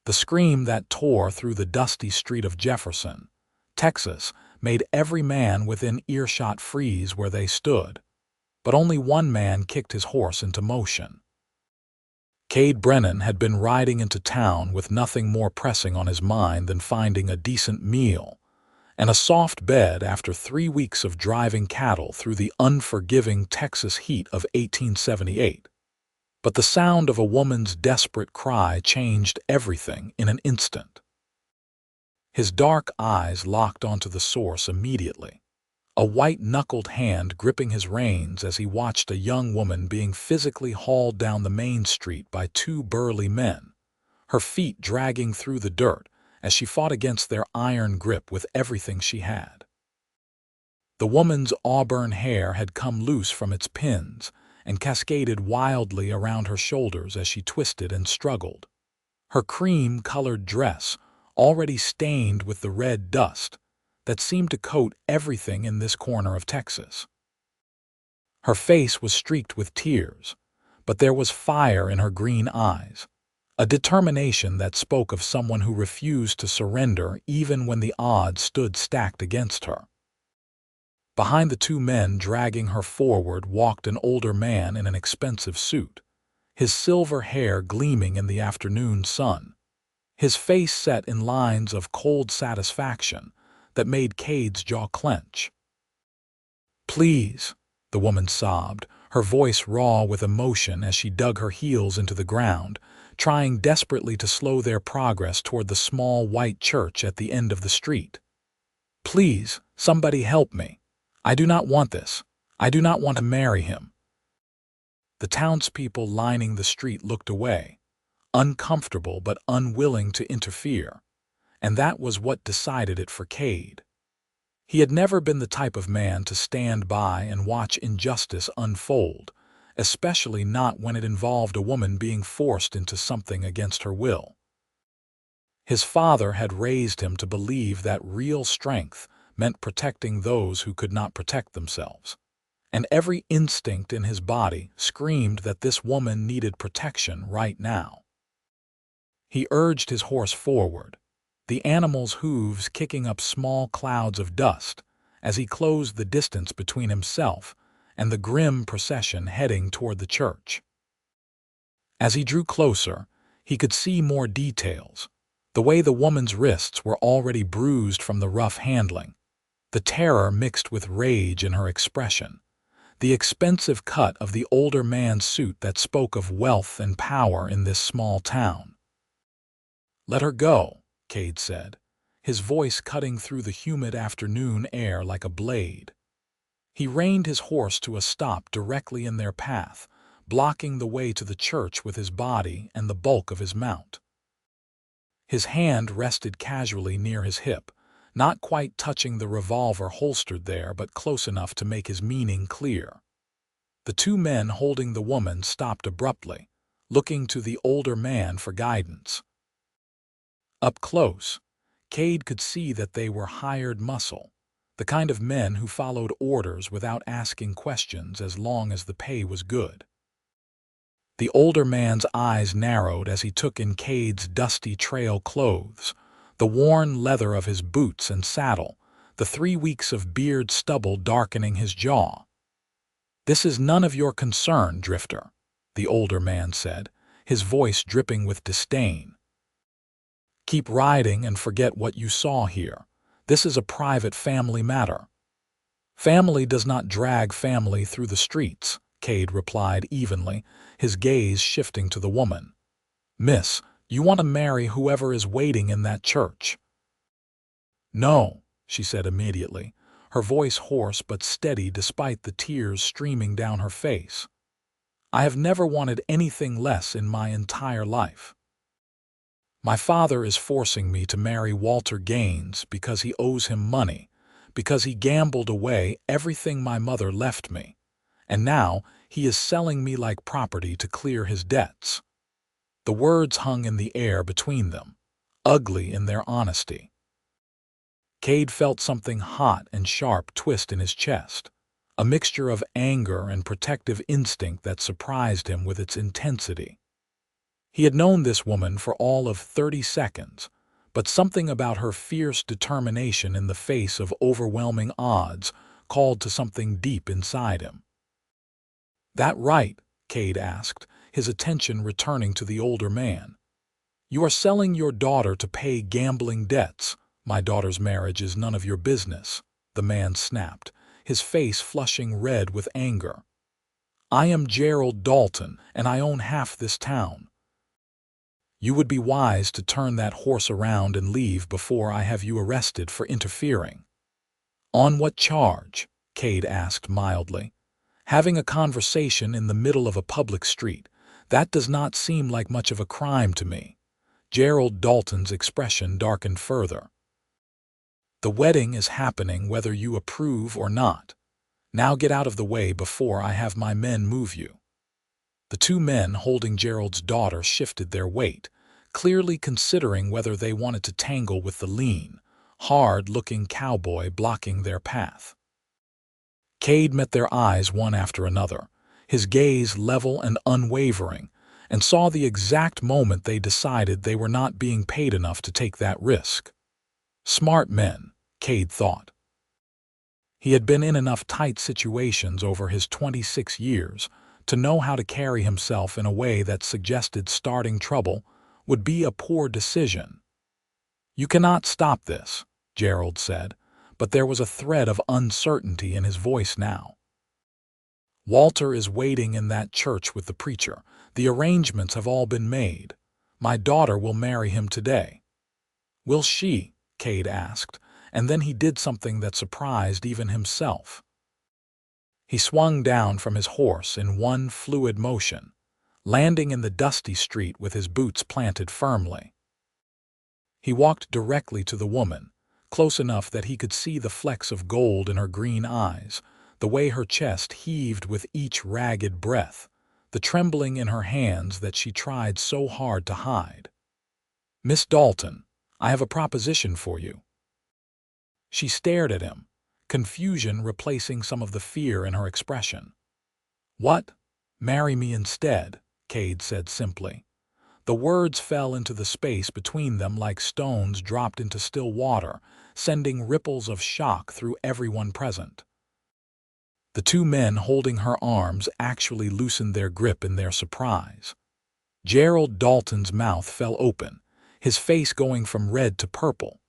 The scream that tore through the dusty street of Jefferson, Texas, made every man within earshot freeze where they stood. But only one man kicked his horse into motion. Kade Brennan had been riding into town with nothing more pressing on his mind than finding a decent meal and a soft bed after 3 weeks of driving cattle through the unforgiving Texas heat of 1878. But the sound of a woman's desperate cry changed everything in an instant. His dark eyes locked onto the source immediately, a white-knuckled hand gripping his reins as he watched a young woman being physically hauled down the main street by 2 burly men, her feet dragging through the dirt as she fought against their iron grip with everything she had. The woman's auburn hair had come loose from its pins and cascaded wildly around her shoulders as she twisted and struggled. Her cream-colored dress, already stained with the red dust that seemed to coat everything in this corner of Texas. Her face was streaked with tears, but there was fire in her green eyes, a determination that spoke of someone who refused to surrender even when the odds stood stacked against her. Behind the 2 men dragging her forward walked an older man in an expensive suit, his silver hair gleaming in the afternoon sun, his face set in lines of cold satisfaction that made Kade's jaw clench. "Please," the woman sobbed, her voice raw with emotion as she dug her heels into the ground, trying desperately to slow their progress toward the small white church at the end of the street. "Please, somebody help me. I do not want this. I do not want to marry him." The townspeople lining the street looked away, uncomfortable but unwilling to interfere, and that was what decided it for Kade. He had never been the type of man to stand by and watch injustice unfold, especially not when it involved a woman being forced into something against her will. His father had raised him to believe that real strength meant protecting those who could not protect themselves, and every instinct in his body screamed that this woman needed protection right now. He urged his horse forward, the animal's hooves kicking up small clouds of dust as he closed the distance between himself and the grim procession heading toward the church. As he drew closer, he could see more details, the way the woman's wrists were already bruised from the rough handling, the terror mixed with rage in her expression, the expensive cut of the older man's suit that spoke of wealth and power in this small town. "Let her go," Kade said, his voice cutting through the humid afternoon air like a blade. He reined his horse to a stop directly in their path, blocking the way to the church with his body and the bulk of his mount. His hand rested casually near his hip, not quite touching the revolver holstered there but close enough to make his meaning clear. The 2 men holding the woman stopped abruptly, looking to the older man for guidance. Up close, Kade could see that they were hired muscle, the kind of men who followed orders without asking questions as long as the pay was good. The older man's eyes narrowed as he took in Kade's dusty trail clothes, the worn leather of his boots and saddle, the 3 weeks of beard stubble darkening his jaw. "This is none of your concern, Drifter," the older man said, his voice dripping with disdain. "Keep riding and forget what you saw here. This is a private family matter." "Family does not drag family through the streets," Kade replied evenly, his gaze shifting to the woman. "Miss, you want to marry whoever is waiting in that church." "No," she said immediately, her voice hoarse but steady despite the tears streaming down her face. "I have never wanted anything less in my entire life. My father is forcing me to marry Walter Gaines because he owes him money, because he gambled away everything my mother left me, and now he is selling me like property to clear his debts." The words hung in the air between them, ugly in their honesty. Kade felt something hot and sharp twist in his chest, a mixture of anger and protective instinct that surprised him with its intensity. He had known this woman for all of 30 seconds, but something about her fierce determination in the face of overwhelming odds called to something deep inside him. "That right?" Kade asked, his attention returning to the older man. "You are selling your daughter to pay gambling debts. My daughter's marriage is none of your business," the man snapped, his face flushing red with anger. "I am Gerald Dalton, and I own half this town. You would be wise to turn that horse around and leave before I have you arrested for interfering." "On what charge?" Kade asked mildly. "Having a conversation in the middle of a public street. That does not seem like much of a crime to me." Gerald Dalton's expression darkened further. "The wedding is happening whether you approve or not. Now get out of the way before I have my men move you." The two men holding Gerald's daughter shifted their weight, clearly considering whether they wanted to tangle with the lean, hard-looking cowboy blocking their path. Kade met their eyes one after another, his gaze level and unwavering, and saw the exact moment they decided they were not being paid enough to take that risk. Smart men, Kade thought. He had been in enough tight situations over his 26 years to know how to carry himself in a way that suggested starting trouble would be a poor decision. "You cannot stop this," Gerald said, but there was a thread of uncertainty in his voice now. "Walter is waiting in that church with the preacher. The arrangements have all been made. My daughter will marry him today." "Will she?" Kade asked, and then he did something that surprised even himself. He swung down from his horse in one fluid motion, landing in the dusty street with his boots planted firmly. He walked directly to the woman, close enough that he could see the flecks of gold in her green eyes, the way her chest heaved with each ragged breath, the trembling in her hands that she tried so hard to hide. "Miss Dalton, I have a proposition for you." She stared at him, confusion replacing some of the fear in her expression. "What? Marry me instead," Kade said simply. The words fell into the space between them like stones dropped into still water, sending ripples of shock through everyone present. The two men holding her arms actually loosened their grip in their surprise. Gerald Dalton's mouth fell open, his face going from red to purple.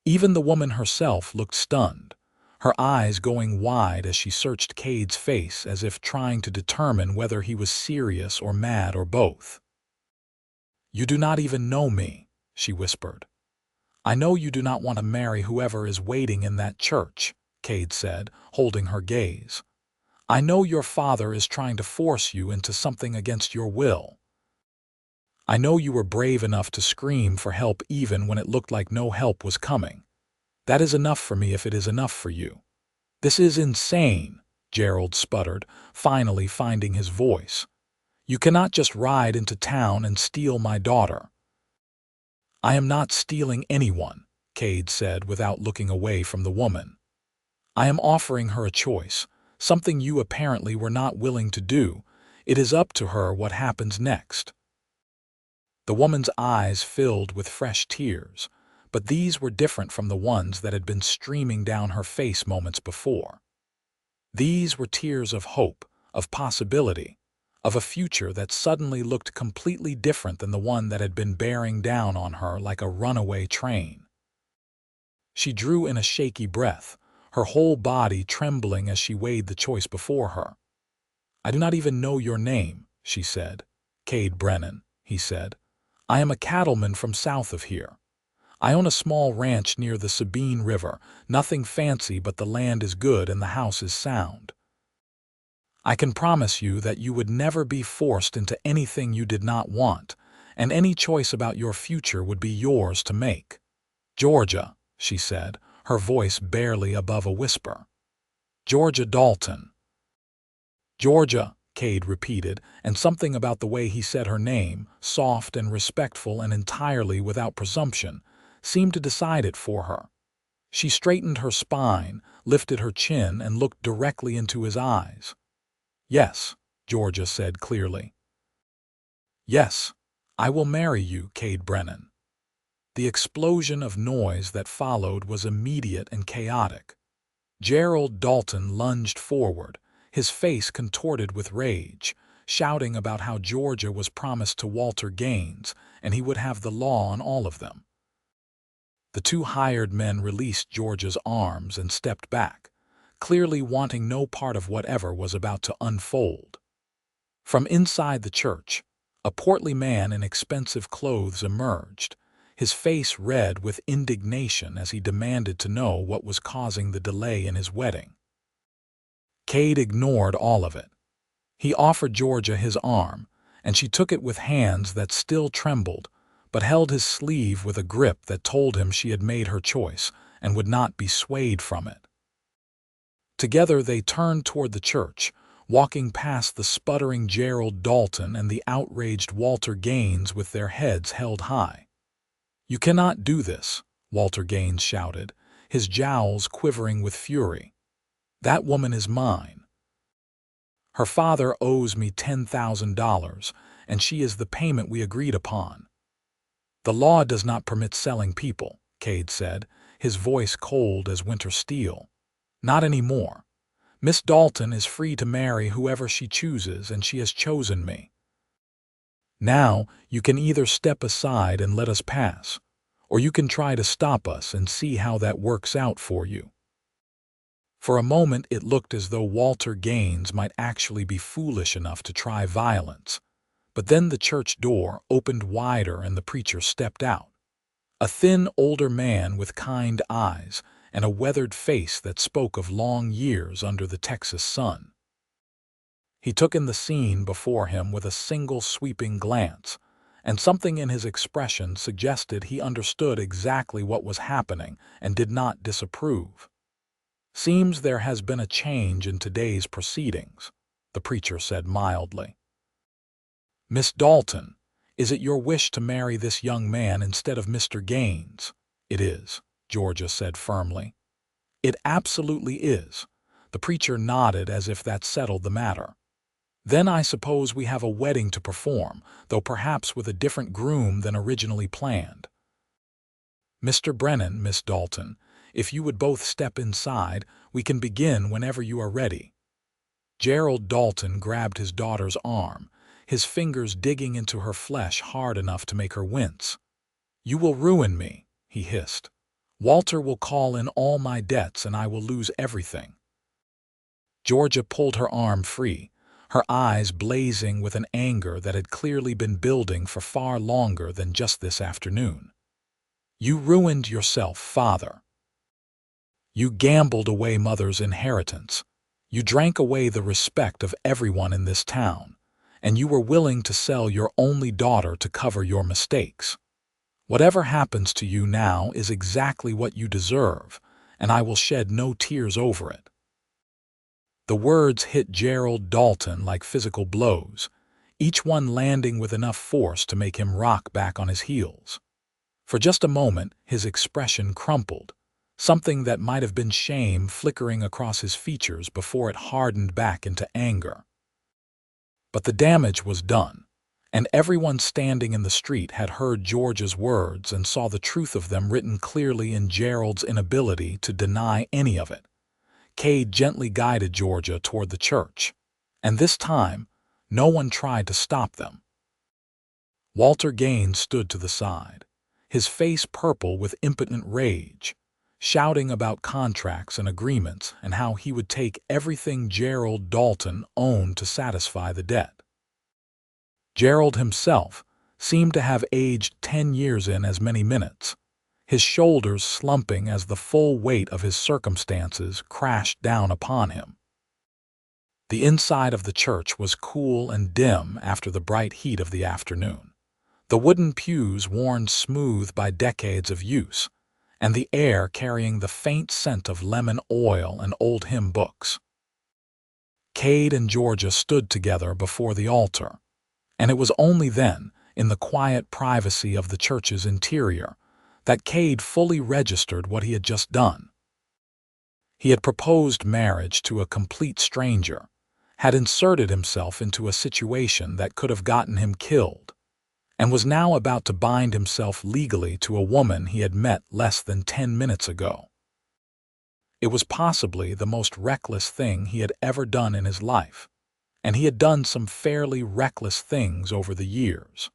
Even the woman herself looked stunned, her eyes going wide as she searched Kade's face as if trying to determine whether he was serious or mad or both. "You do not even know me," she whispered. "I know you do not want to marry whoever is waiting in that church," Kade said, holding her gaze. "I know your father is trying to force you into something against your will. I know you were brave enough to scream for help even when it looked like no help was coming. That is enough for me if it is enough for you." "This is insane," Gerald sputtered, finally finding his voice. "You cannot just ride into town and steal my daughter." "I am not stealing anyone," Kade said without looking away from the woman. "I am offering her a choice, something you apparently were not willing to do. It is up to her what happens next." The woman's eyes filled with fresh tears, but these were different from the ones that had been streaming down her face moments before. These were tears of hope, of possibility, of a future that suddenly looked completely different than the one that had been bearing down on her like a runaway train. She drew in a shaky breath, her whole body trembling as she weighed the choice before her. "I do not even know your name," she said. "Kade Brennan," he said. "I am a cattleman from south of here. I own a small ranch near the Sabine River, nothing fancy but the land is good and the house is sound. I can promise you that you would never be forced into anything you did not want, and any choice about your future would be yours to make." "Georgia," she said, her voice barely above a whisper. "Georgia Dalton." "Georgia," Kade repeated, and something about the way he said her name, soft and respectful and entirely without presumption, seemed to decide it for her. She straightened her spine, lifted her chin, and looked directly into his eyes. "Yes," Georgia said clearly. "Yes, I will marry you, Kade Brennan." The explosion of noise that followed was immediate and chaotic. Gerald Dalton lunged forward, his face contorted with rage, shouting about how Georgia was promised to Walter Gaines and he would have the law on all of them. The two hired men released Georgia's arms and stepped back, clearly wanting no part of whatever was about to unfold. From inside the church, a portly man in expensive clothes emerged, his face red with indignation as he demanded to know what was causing the delay in his wedding. Kade ignored all of it. He offered Georgia his arm, and she took it with hands that still trembled, but held his sleeve with a grip that told him she had made her choice and would not be swayed from it. Together they turned toward the church, walking past the sputtering Gerald Dalton and the outraged Walter Gaines with their heads held high. "You cannot do this," Walter Gaines shouted, his jowls quivering with fury. "That woman is mine. Her father owes me $10,000, and she is the payment we agreed upon." "The law does not permit selling people," Kade said, his voice cold as winter steel. "Not anymore. Miss Dalton is free to marry whoever she chooses, and she has chosen me. Now you can either step aside and let us pass, or you can try to stop us and see how that works out for you." For a moment it looked as though Walter Gaines might actually be foolish enough to try violence, but then the church door opened wider and the preacher stepped out. A thin, older man with kind eyes and a weathered face that spoke of long years under the Texas sun. He took in the scene before him with a single sweeping glance, and something in his expression suggested he understood exactly what was happening and did not disapprove. "Seems there has been a change in today's proceedings," the preacher said mildly. "Miss Dalton, is it your wish to marry this young man instead of Mr. Gaines?" "It is," Georgia said firmly. "It absolutely is." The preacher nodded as if that settled the matter. "Then I suppose we have a wedding to perform, though perhaps with a different groom than originally planned. Mr. Brennan, Miss Dalton, if you would both step inside, we can begin whenever you are ready." Gerald Dalton grabbed his daughter's arm, his fingers digging into her flesh hard enough to make her wince. "You will ruin me," he hissed. "Walter will call in all my debts and I will lose everything." Georgia pulled her arm free, her eyes blazing with an anger that had clearly been building for far longer than just this afternoon. "You ruined yourself, father. You gambled away mother's inheritance. You drank away the respect of everyone in this town, and you were willing to sell your only daughter to cover your mistakes. Whatever happens to you now is exactly what you deserve, and I will shed no tears over it." The words hit Gerald Dalton like physical blows, each one landing with enough force to make him rock back on his heels. For just a moment, his expression crumpled, something that might have been shame flickering across his features before it hardened back into anger. But the damage was done, and everyone standing in the street had heard George's words and saw the truth of them written clearly in Gerald's inability to deny any of it. Kade gently guided Georgia toward the church, and this time, no one tried to stop them. Walter Gaines stood to the side, his face purple with impotent rage, shouting about contracts and agreements and how he would take everything Gerald Dalton owned to satisfy the debt. Gerald himself seemed to have aged 10 years in as many minutes, his shoulders slumping as the full weight of his circumstances crashed down upon him. The inside of the church was cool and dim after the bright heat of the afternoon, the wooden pews worn smooth by decades of use, and the air carrying the faint scent of lemon oil and old hymn books. Kade and Georgia stood together before the altar, and it was only then, in the quiet privacy of the church's interior, that Kade fully registered what he had just done. He had proposed marriage to a complete stranger, had inserted himself into a situation that could have gotten him killed, and was now about to bind himself legally to a woman he had met less than 10 minutes ago. It was possibly the most reckless thing he had ever done in his life, and he had done some fairly reckless things over the years.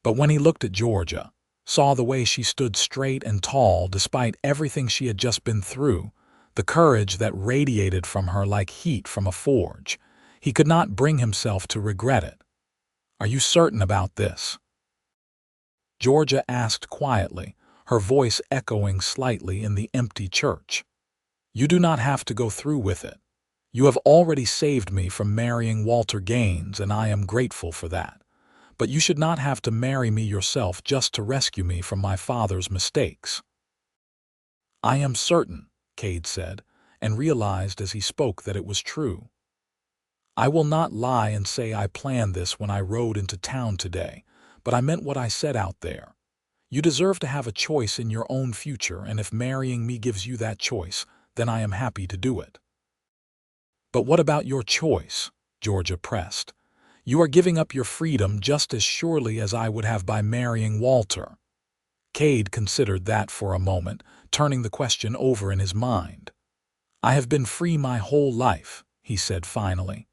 But when he looked at Georgia, saw the way she stood straight and tall despite everything she had just been through, the courage that radiated from her like heat from a forge, he could not bring himself to regret it. "Are you certain about this?" Georgia asked quietly, her voice echoing slightly in the empty church. "You do not have to go through with it. You have already saved me from marrying Walter Gaines, and I am grateful for that. But you should not have to marry me yourself just to rescue me from my father's mistakes." "I am certain," Kade said, and realized as he spoke that it was true. "I will not lie and say I planned this when I rode into town today, but I meant what I said out there. You deserve to have a choice in your own future, and if marrying me gives you that choice, then I am happy to do it." "But what about your choice?" Georgia pressed. "You are giving up your freedom just as surely as I would have by marrying Walter." Kade considered that for a moment, turning the question over in his mind. "I have been free my whole life," he said finally.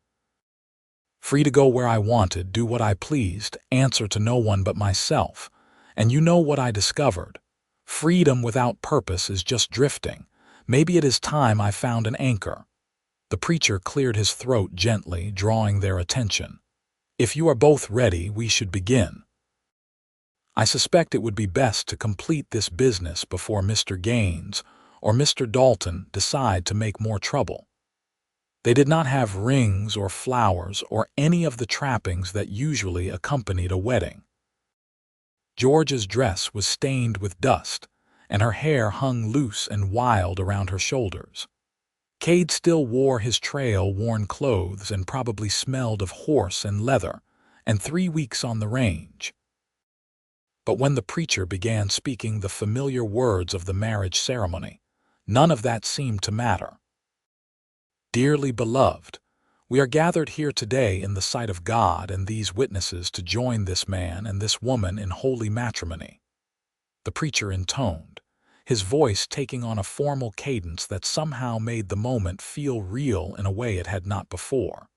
"Free to go where I wanted, do what I pleased, answer to no one but myself. And you know what I discovered. Freedom without purpose is just drifting. Maybe it is time I found an anchor." The preacher cleared his throat gently, drawing their attention. "If you are both ready, we should begin. I suspect it would be best to complete this business before Mr. Gaines or Mr. Dalton decide to make more trouble." They did not have rings or flowers or any of the trappings that usually accompanied a wedding. George's dress was stained with dust, and her hair hung loose and wild around her shoulders. Kade still wore his trail-worn clothes and probably smelled of horse and leather, and 3 weeks on the range. But when the preacher began speaking the familiar words of the marriage ceremony, none of that seemed to matter. "Dearly beloved, we are gathered here today in the sight of God and these witnesses to join this man and this woman in holy matrimony," the preacher intoned, his voice taking on a formal cadence that somehow made the moment feel real in a way it had not before.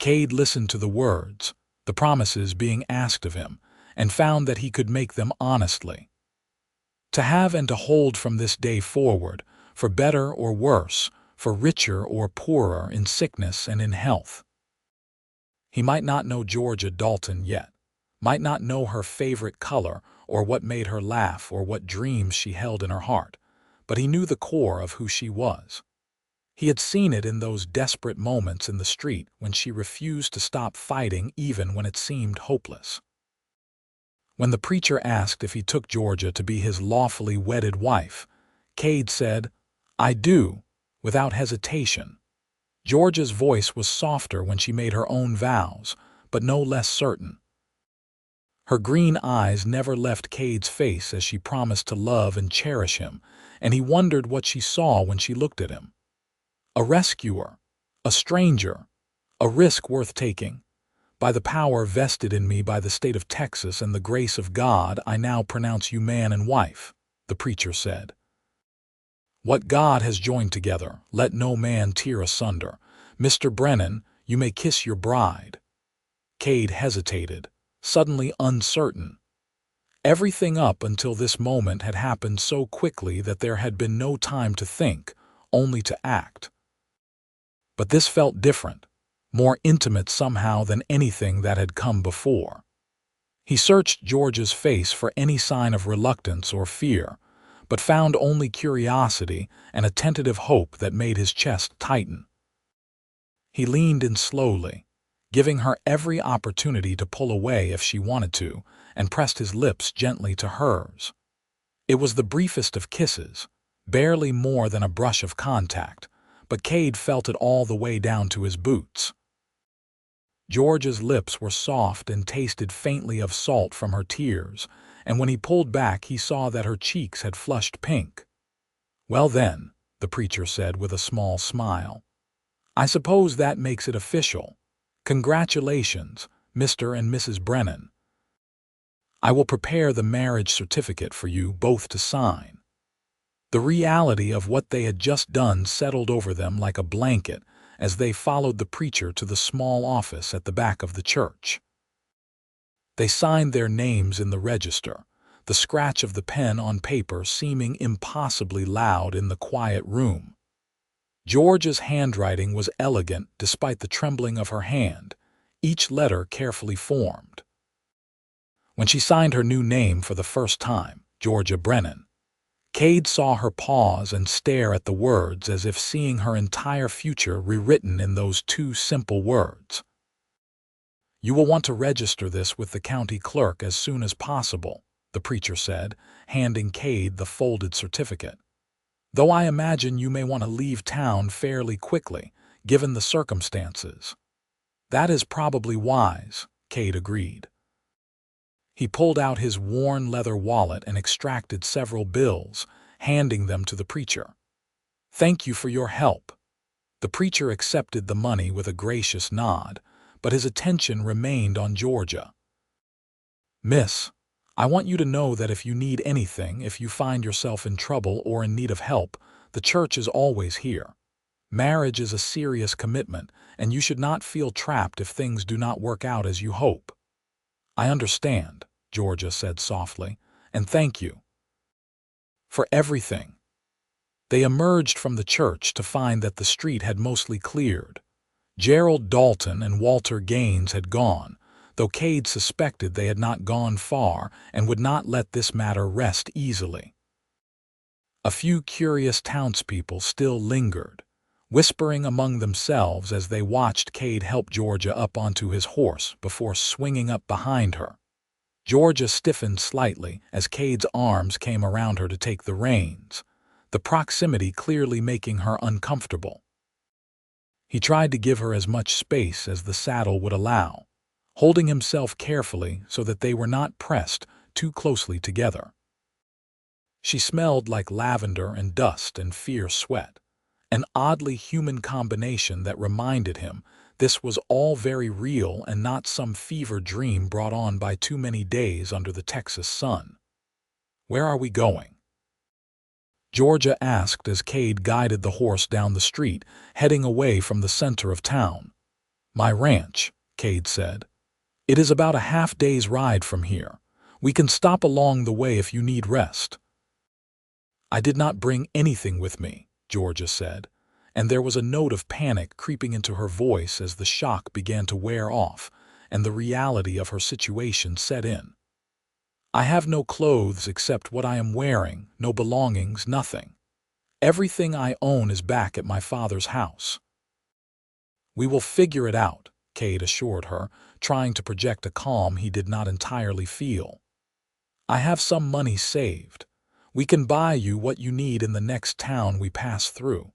Kade listened to the words, the promises being asked of him, and found that he could make them honestly. To have and to hold from this day forward, for better or worse, for richer or poorer, in sickness and in health. He might not know Georgia Dalton yet, might not know her favorite color or what made her laugh or what dreams she held in her heart, but he knew the core of who she was. He had seen it in those desperate moments in the street when she refused to stop fighting even when it seemed hopeless. When the preacher asked if he took Georgia to be his lawfully wedded wife, Kade said, "I do," without hesitation. Georgia's voice was softer when she made her own vows, but no less certain. Her green eyes never left Kade's face as she promised to love and cherish him, and he wondered what she saw when she looked at him. A rescuer, a stranger, a risk worth taking. "By the power vested in me by the state of Texas and the grace of God, I now pronounce you man and wife," the preacher said. "What God has joined together, let no man tear asunder. Mr. Brennan, you may kiss your bride." Kade hesitated, suddenly uncertain. Everything up until this moment had happened so quickly that there had been no time to think, only to act. But this felt different, more intimate somehow than anything that had come before. He searched George's face for any sign of reluctance or fear, but found only curiosity and a tentative hope that made his chest tighten. He leaned in slowly, giving her every opportunity to pull away if she wanted to, and pressed his lips gently to hers. It was the briefest of kisses, barely more than a brush of contact, but Kade felt it all the way down to his boots. George's lips were soft and tasted faintly of salt from her tears, and when he pulled back he saw that her cheeks had flushed pink. "Well then," the preacher said with a small smile, "I suppose that makes it official. Congratulations, Mr. and Mrs. Brennan. I will prepare the marriage certificate for you both to sign." The reality of what they had just done settled over them like a blanket as they followed the preacher to the small office at the back of the church. They signed their names in the register, the scratch of the pen on paper seeming impossibly loud in the quiet room. Georgia's handwriting was elegant despite the trembling of her hand, each letter carefully formed. When she signed her new name for the first time, Georgia Brennan, Kade saw her pause and stare at the words as if seeing her entire future rewritten in those two simple words. "You will want to register this with the county clerk as soon as possible," the preacher said, handing Kade the folded certificate. "Though I imagine you may want to leave town fairly quickly, given the circumstances." "That is probably wise," Kade agreed. He pulled out his worn leather wallet and extracted several bills, handing them to the preacher. "Thank you for your help." The preacher accepted the money with a gracious nod, but his attention remained on Georgia. "Miss, I want you to know that if you need anything, if you find yourself in trouble or in need of help, the church is always here. Marriage is a serious commitment, and you should not feel trapped if things do not work out as you hope." "I understand," Georgia said softly, "and thank you for everything." They emerged from the church to find that the street had mostly cleared. Gerald Dalton and Walter Gaines had gone, though Kade suspected they had not gone far and would not let this matter rest easily. A few curious townspeople still lingered, whispering among themselves as they watched Kade help Georgia up onto his horse before swinging up behind her. Georgia stiffened slightly as Kade's arms came around her to take the reins, the proximity clearly making her uncomfortable. He tried to give her as much space as the saddle would allow, holding himself carefully so that they were not pressed too closely together. She smelled like lavender and dust and fierce sweat, an oddly human combination that reminded him this was all very real and not some fever dream brought on by too many days under the Texas sun. "Where are we going?" Georgia asked as Kade guided the horse down the street, heading away from the center of town. "My ranch," Kade said. "It is about a half-day's ride from here. We can stop along the way if you need rest." "I did not bring anything with me," Georgia said, and there was a note of panic creeping into her voice as the shock began to wear off and the reality of her situation set in. "I have no clothes except what I am wearing, no belongings, nothing. Everything I own is back at my father's house." "We will figure it out," Kade assured her, trying to project a calm he did not entirely feel. "I have some money saved. We can buy you what you need in the next town we pass through,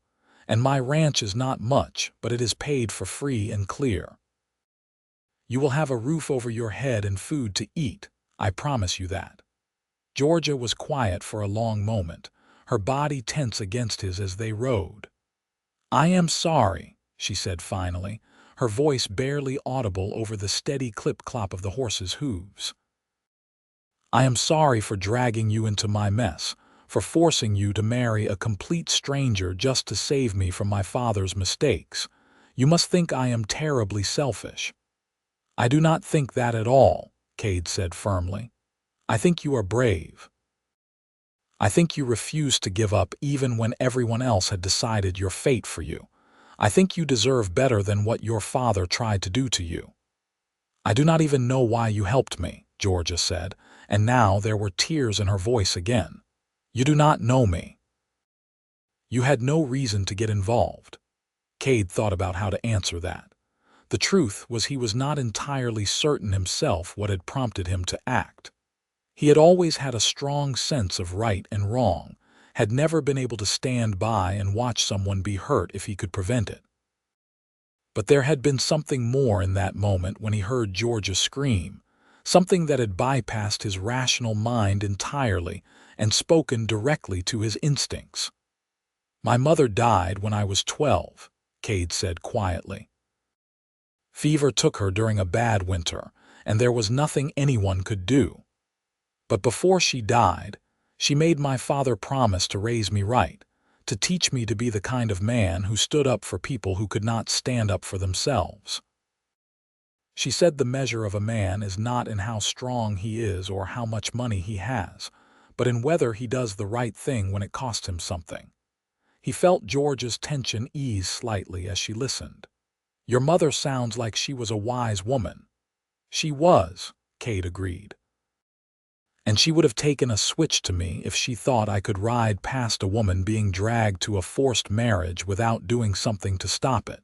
and my ranch is not much, but it is paid for free and clear. You will have a roof over your head and food to eat, I promise you that." Georgia was quiet for a long moment, her body tense against his as they rode. "I am sorry," she said finally, her voice barely audible over the steady clip-clop of the horse's hooves. "I am sorry for dragging you into my mess, for forcing you to marry a complete stranger just to save me from my father's mistakes. You must think I am terribly selfish." "I do not think that at all," Kade said firmly. "I think you are brave. I think you refused to give up even when everyone else had decided your fate for you. I think you deserve better than what your father tried to do to you." "I do not even know why you helped me," Georgia said, and now there were tears in her voice again. "You do not know me. You had no reason to get involved." Kade thought about how to answer that. The truth was he was not entirely certain himself what had prompted him to act. He had always had a strong sense of right and wrong, had never been able to stand by and watch someone be hurt if he could prevent it. But there had been something more in that moment when he heard Georgia scream, something that had bypassed his rational mind entirely and spoken directly to his instincts. "My mother died when I was 12, Kade said quietly. Fever took her during a bad winter, and there was nothing anyone could do. But before she died, she made my father promise to raise me right, to teach me to be the kind of man who stood up for people who could not stand up for themselves. She said the measure of a man is not in how strong he is or how much money he has, but in whether he does the right thing when it costs him something. He felt George's tension ease slightly as she listened. Your mother sounds like she was a wise woman. She was, Kate agreed. And she would have taken a switch to me if she thought I could ride past a woman being dragged to a forced marriage without doing something to stop it.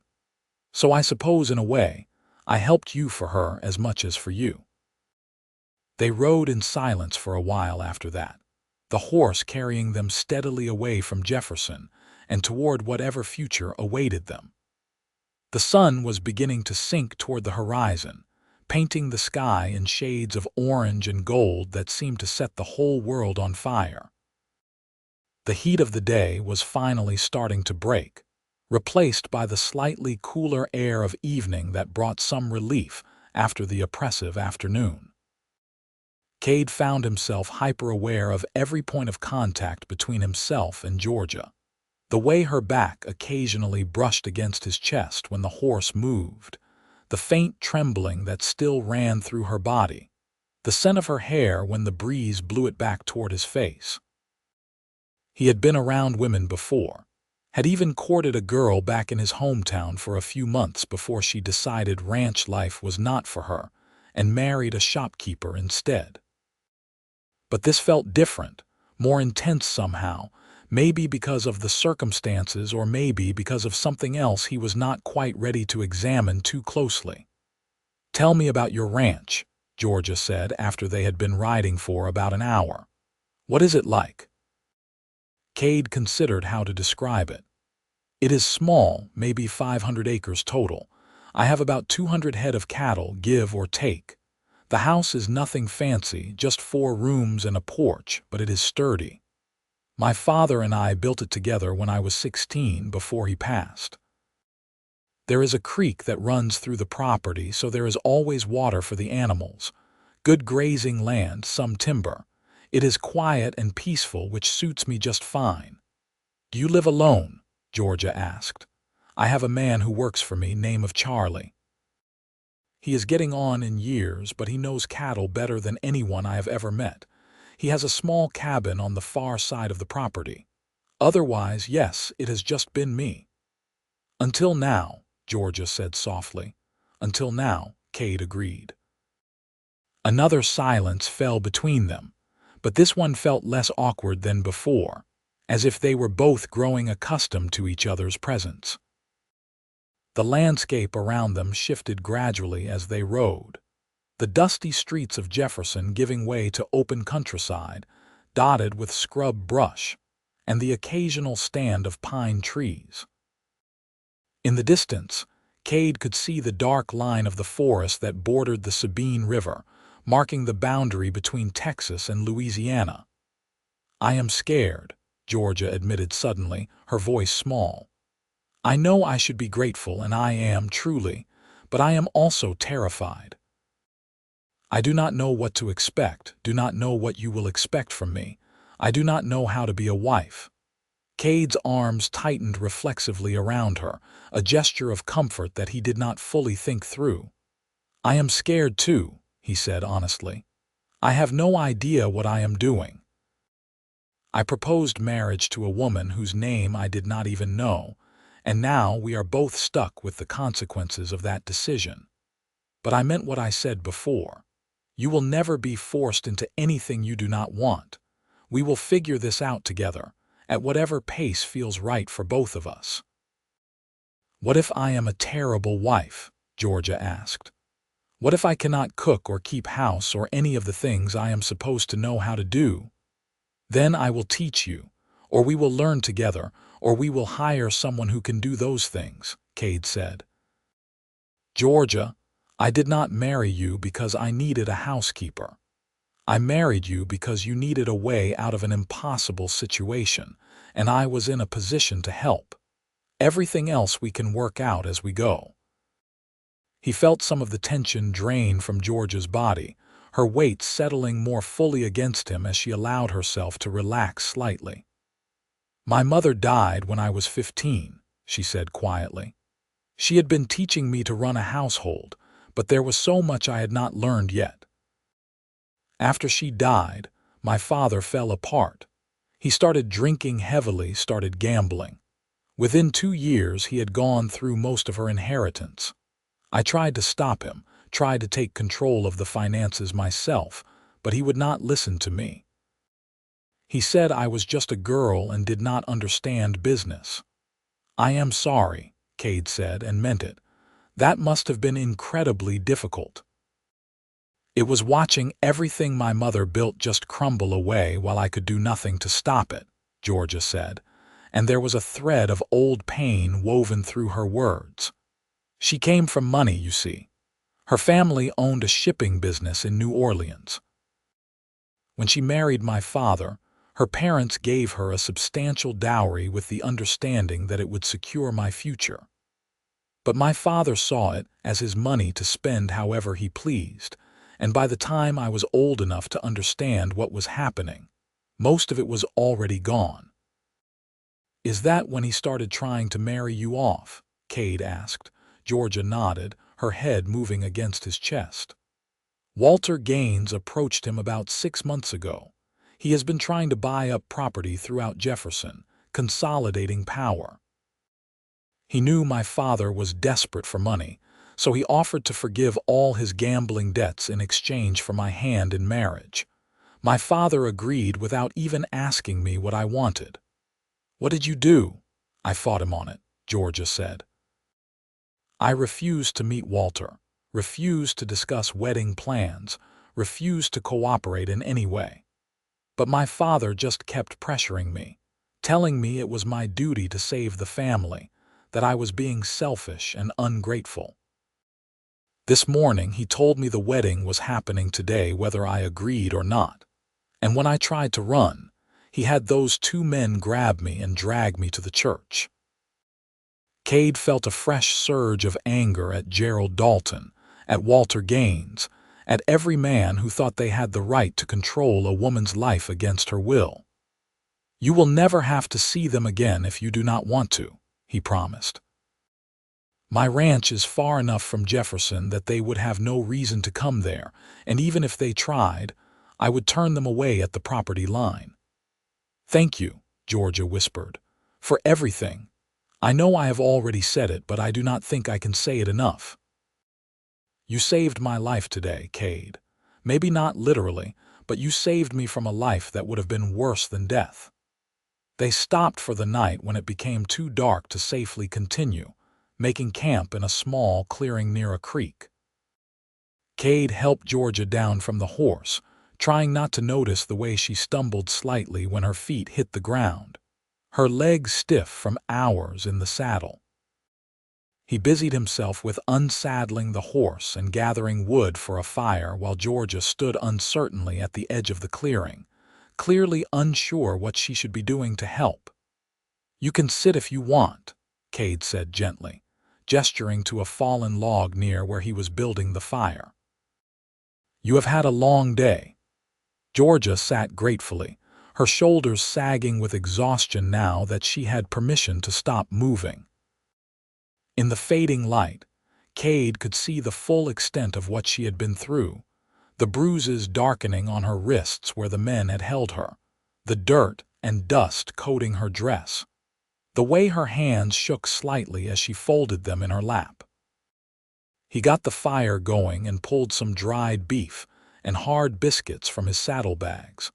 So I suppose, in a way, I helped you for her as much as for you. They rode in silence for a while after that, the horse carrying them steadily away from Jefferson and toward whatever future awaited them. The sun was beginning to sink toward the horizon, painting the sky in shades of orange and gold that seemed to set the whole world on fire. The heat of the day was finally starting to break, replaced by the slightly cooler air of evening that brought some relief after the oppressive afternoon. Kade found himself hyper-aware of every point of contact between himself and Georgia. The way her back occasionally brushed against his chest when the horse moved, the faint trembling that still ran through her body, the scent of her hair when the breeze blew it back toward his face. He had been around women before, had even courted a girl back in his hometown for a few months before she decided ranch life was not for her and married a shopkeeper instead. But this felt different, more intense somehow, maybe because of the circumstances or maybe because of something else he was not quite ready to examine too closely. "Tell me about your ranch," Georgia said after they had been riding for about an hour. "What is it like?" Kade considered how to describe it. "It is small, maybe 500 acres total. I have about 200 head of cattle, give or take. The house is nothing fancy, just 4 rooms and a porch, but it is sturdy. My father and I built it together when I was 16 before he passed. There is a creek that runs through the property, so there is always water for the animals. Good grazing land, some timber. It is quiet and peaceful, which suits me just fine." "Do you live alone?" Georgia asked. "I have a man who works for me, name of Charlie. He is getting on in years, but he knows cattle better than anyone I have ever met. He has a small cabin on the far side of the property. Otherwise, yes, it has just been me." "Until now," Georgia said softly. "Until now," Kade agreed. Another silence fell between them, but this one felt less awkward than before, as if they were both growing accustomed to each other's presence. The landscape around them shifted gradually as they rode, the dusty streets of Jefferson giving way to open countryside, dotted with scrub brush, and the occasional stand of pine trees. In the distance, Kade could see the dark line of the forest that bordered the Sabine River, marking the boundary between Texas and Louisiana. "I am scared," Georgia admitted suddenly, her voice small. "I know I should be grateful, and I am, truly, but I am also terrified. I do not know what to expect, do not know what you will expect from me. I do not know how to be a wife." Kade's arms tightened reflexively around her, a gesture of comfort that he did not fully think through. "I am scared too," he said honestly. "I have no idea what I am doing. I proposed marriage to a woman whose name I did not even know, and now we are both stuck with the consequences of that decision. But I meant what I said before. You will never be forced into anything you do not want. We will figure this out together, at whatever pace feels right for both of us." "What if I am a terrible wife?" Georgia asked. "What if I cannot cook or keep house or any of the things I am supposed to know how to do?" "Then I will teach you, or we will learn together, or we will hire someone who can do those things," Kade said. "Georgia, I did not marry you because I needed a housekeeper. I married you because you needed a way out of an impossible situation, and I was in a position to help. Everything else we can work out as we go." He felt some of the tension drain from Georgia's body, her weight settling more fully against him as she allowed herself to relax slightly. "My mother died when I was 15, she said quietly. She had been teaching me to run a household, but there was so much I had not learned yet. After she died, my father fell apart. He started drinking heavily, started gambling. Within 2 years, he had gone through most of her inheritance. I tried to stop him, tried to take control of the finances myself, but he would not listen to me. He said I was just a girl and did not understand business." "I am sorry," Kade said, and meant it. "That must have been incredibly difficult." "It was watching everything my mother built just crumble away while I could do nothing to stop it," Georgia said, and there was a thread of old pain woven through her words. "She came from money, you see. Her family owned a shipping business in New Orleans. When she married my father, her parents gave her a substantial dowry with the understanding that it would secure my future. But my father saw it as his money to spend however he pleased, and by the time I was old enough to understand what was happening, most of it was already gone." "Is that when he started trying to marry you off?" Kade asked. Georgia nodded, her head moving against his chest. "Walter Gaines approached him about 6 months ago. He has been trying to buy up property throughout Jefferson, consolidating power. He knew my father was desperate for money, so he offered to forgive all his gambling debts in exchange for my hand in marriage. My father agreed without even asking me what I wanted." "What did you do?" "I fought him on it," Georgia said. "I refused to meet Walter, refused to discuss wedding plans, refused to cooperate in any way. But my father just kept pressuring me, telling me it was my duty to save the family, that I was being selfish and ungrateful. This morning he told me the wedding was happening today whether I agreed or not. And when I tried to run, he had those 2 men grab me and drag me to the church." Kade felt a fresh surge of anger at Gerald Dalton, at Walter Gaines, at every man who thought they had the right to control a woman's life against her will. "You will never have to see them again if you do not want to," he promised. "My ranch is far enough from Jefferson that they would have no reason to come there, and even if they tried, I would turn them away at the property line." "Thank you," Georgia whispered, "for everything. I know I have already said it, but I do not think I can say it enough." "You saved my life today, Kade. Maybe not literally, but you saved me from a life that would have been worse than death." They stopped for the night when it became too dark to safely continue, making camp in a small clearing near a creek. Kade helped Georgia down from the horse, trying not to notice the way she stumbled slightly when her feet hit the ground, her legs stiff from hours in the saddle. He busied himself with unsaddling the horse and gathering wood for a fire while Georgia stood uncertainly at the edge of the clearing, clearly unsure what she should be doing to help. "You can sit if you want," Kade said gently, gesturing to a fallen log near where he was building the fire. "You have had a long day." Georgia sat gratefully, her shoulders sagging with exhaustion now that she had permission to stop moving. In the fading light, Kade could see the full extent of what she had been through, the bruises darkening on her wrists where the men had held her, the dirt and dust coating her dress, the way her hands shook slightly as she folded them in her lap. He got the fire going and pulled some dried beef and hard biscuits from his saddlebags.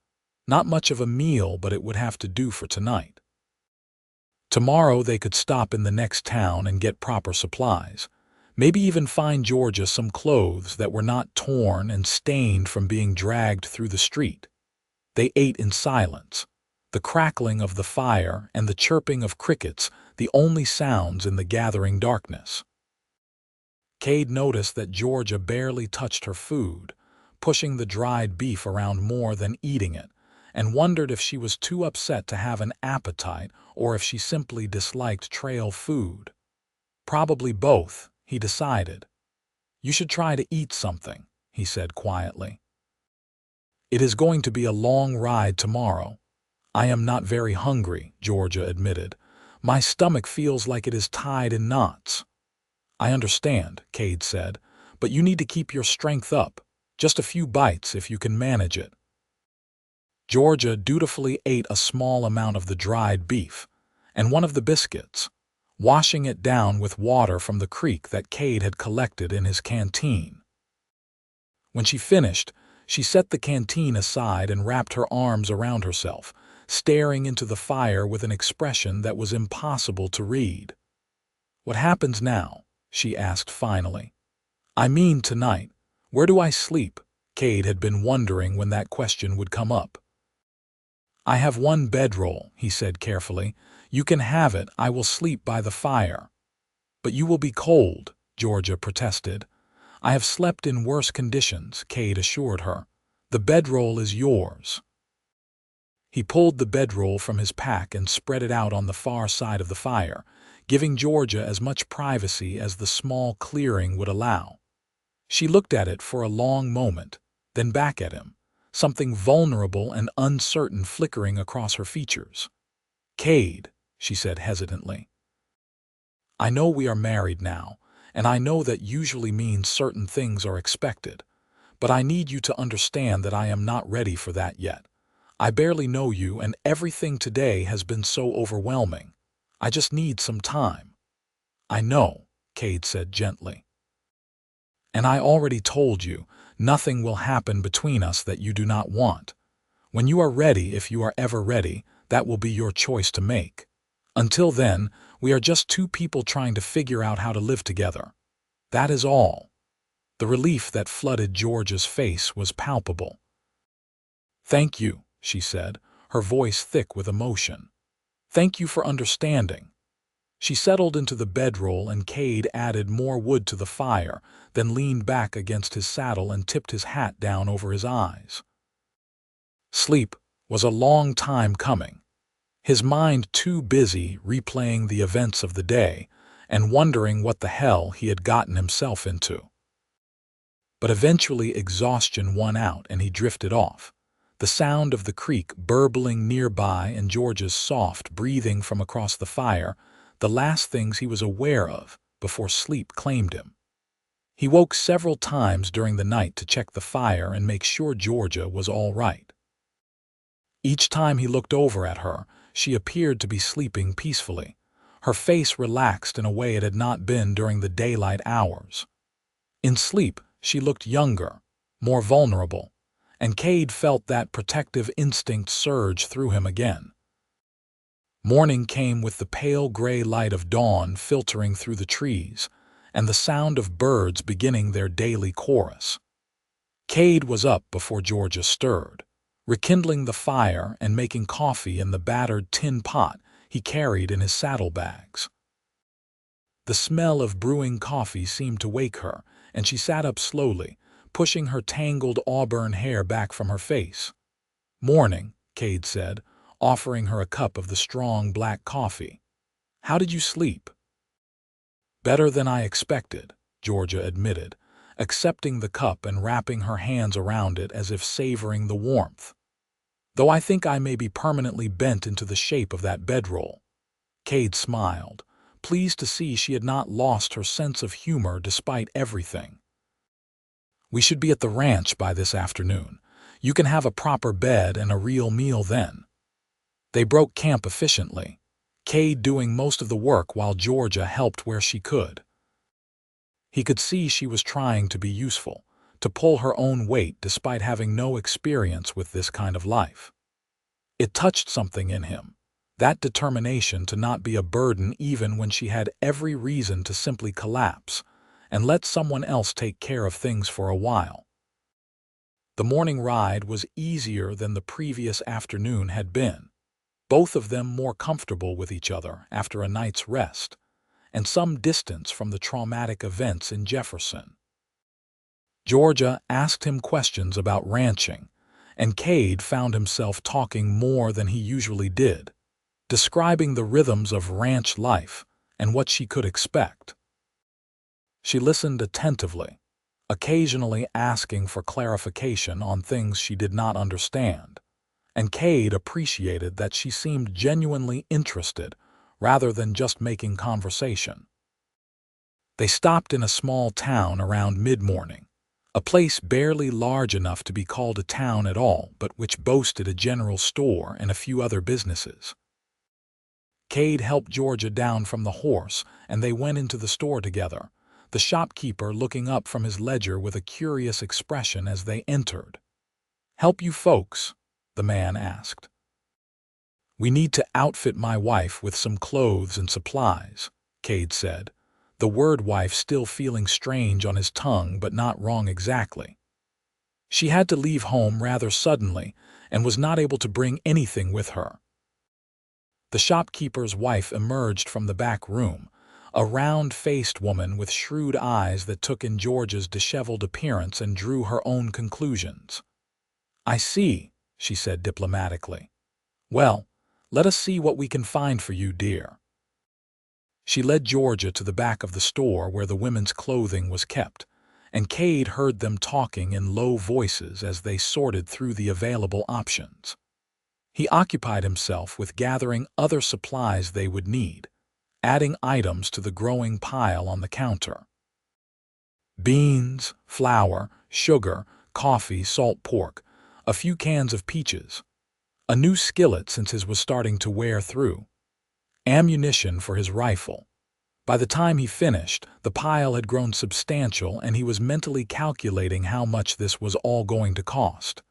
Not much of a meal, but it would have to do for tonight. Tomorrow they could stop in the next town and get proper supplies, maybe even find Georgia some clothes that were not torn and stained from being dragged through the street. They ate in silence, the crackling of the fire and the chirping of crickets the only sounds in the gathering darkness. Kade noticed that Georgia barely touched her food, pushing the dried beef around more than eating it, and wondered if she was too upset to have an appetite or if she simply disliked trail food. Probably both, he decided. "You should try to eat something," he said quietly. "It is going to be a long ride tomorrow." "I am not very hungry," Georgia admitted. "My stomach feels like it is tied in knots." "I understand," Kade said, "but you need to keep your strength up. Just a few bites if you can manage it." Georgia dutifully ate a small amount of the dried beef and one of the biscuits, washing it down with water from the creek that Kade had collected in his canteen. When she finished, she set the canteen aside and wrapped her arms around herself, staring into the fire with an expression that was impossible to read. "What happens now?" she asked finally. "I mean tonight. Where do I sleep?" Kade had been wondering when that question would come up. "I have one bedroll," he said carefully. "You can have it. I will sleep by the fire." "But you will be cold," Georgia protested. "I have slept in worse conditions," Kade assured her. "The bedroll is yours." He pulled the bedroll from his pack and spread it out on the far side of the fire, giving Georgia as much privacy as the small clearing would allow. She looked at it for a long moment, then back at him, something vulnerable and uncertain flickering across her features. "Kade," she said hesitantly, "I know we are married now, and I know that usually means certain things are expected, but I need you to understand that I am not ready for that yet. I barely know you, and everything today has been so overwhelming. I just need some time." "I know," Kade said gently. "And I already told you, nothing will happen between us that you do not want. When you are ready, if you are ever ready, that will be your choice to make. Until then, we are just two people trying to figure out how to live together. That is all." The relief that flooded Georgia's face was palpable. "Thank you," she said, her voice thick with emotion. "Thank you for understanding." She settled into the bedroll and Kade added more wood to the fire, then leaned back against his saddle and tipped his hat down over his eyes. Sleep was a long time coming, his mind too busy replaying the events of the day and wondering what the hell he had gotten himself into. But eventually exhaustion won out and he drifted off, the sound of the creek burbling nearby and George's soft breathing from across the fire, the last things he was aware of before sleep claimed him. He woke several times during the night to check the fire and make sure Georgia was all right. Each time he looked over at her, she appeared to be sleeping peacefully, her face relaxed in a way it had not been during the daylight hours. In sleep, she looked younger, more vulnerable, and Kade felt that protective instinct surge through him again. Morning came with the pale gray light of dawn filtering through the trees, and the sound of birds beginning their daily chorus. Kade was up before Georgia stirred, rekindling the fire and making coffee in the battered tin pot he carried in his saddlebags. The smell of brewing coffee seemed to wake her, and she sat up slowly, pushing her tangled auburn hair back from her face. "Morning," Kade said, offering her a cup of the strong black coffee. "How did you sleep?" "Better than I expected," Georgia admitted, accepting the cup and wrapping her hands around it as if savoring the warmth. "Though I think I may be permanently bent into the shape of that bedroll." Kade smiled, pleased to see she had not lost her sense of humor despite everything. "We should be at the ranch by this afternoon. You can have a proper bed and a real meal then." They broke camp efficiently, Kade doing most of the work while Georgia helped where she could. He could see she was trying to be useful, to pull her own weight despite having no experience with this kind of life. It touched something in him, that determination to not be a burden even when she had every reason to simply collapse and let someone else take care of things for a while. The morning ride was easier than the previous afternoon had been, both of them more comfortable with each other after a night's rest, and some distance from the traumatic events in Jefferson. Georgia asked him questions about ranching, and Kade found himself talking more than he usually did, describing the rhythms of ranch life and what she could expect. She listened attentively, occasionally asking for clarification on things she did not understand, and Kade appreciated that she seemed genuinely interested rather than just making conversation. They stopped in a small town around mid-morning, a place barely large enough to be called a town at all, but which boasted a general store and a few other businesses. Kade helped Georgia down from the horse, and they went into the store together, the shopkeeper looking up from his ledger with a curious expression as they entered. "Help you folks?" the man asked. "We need to outfit my wife with some clothes and supplies," Kade said, the word wife still feeling strange on his tongue but not wrong exactly. She had to leave home rather suddenly and was not able to bring anything with her. The shopkeeper's wife emerged from the back room, a round-faced woman with shrewd eyes that took in Georgia's disheveled appearance and drew her own conclusions. "I see," she said diplomatically. "Well, let us see what we can find for you, dear." She led Georgia to the back of the store where the women's clothing was kept, and Kade heard them talking in low voices as they sorted through the available options. He occupied himself with gathering other supplies they would need, adding items to the growing pile on the counter. Beans, flour, sugar, coffee, salt pork, a few cans of peaches, a new skillet since his was starting to wear through, ammunition for his rifle. By the time he finished, the pile had grown substantial and he was mentally calculating how much this was all going to cost.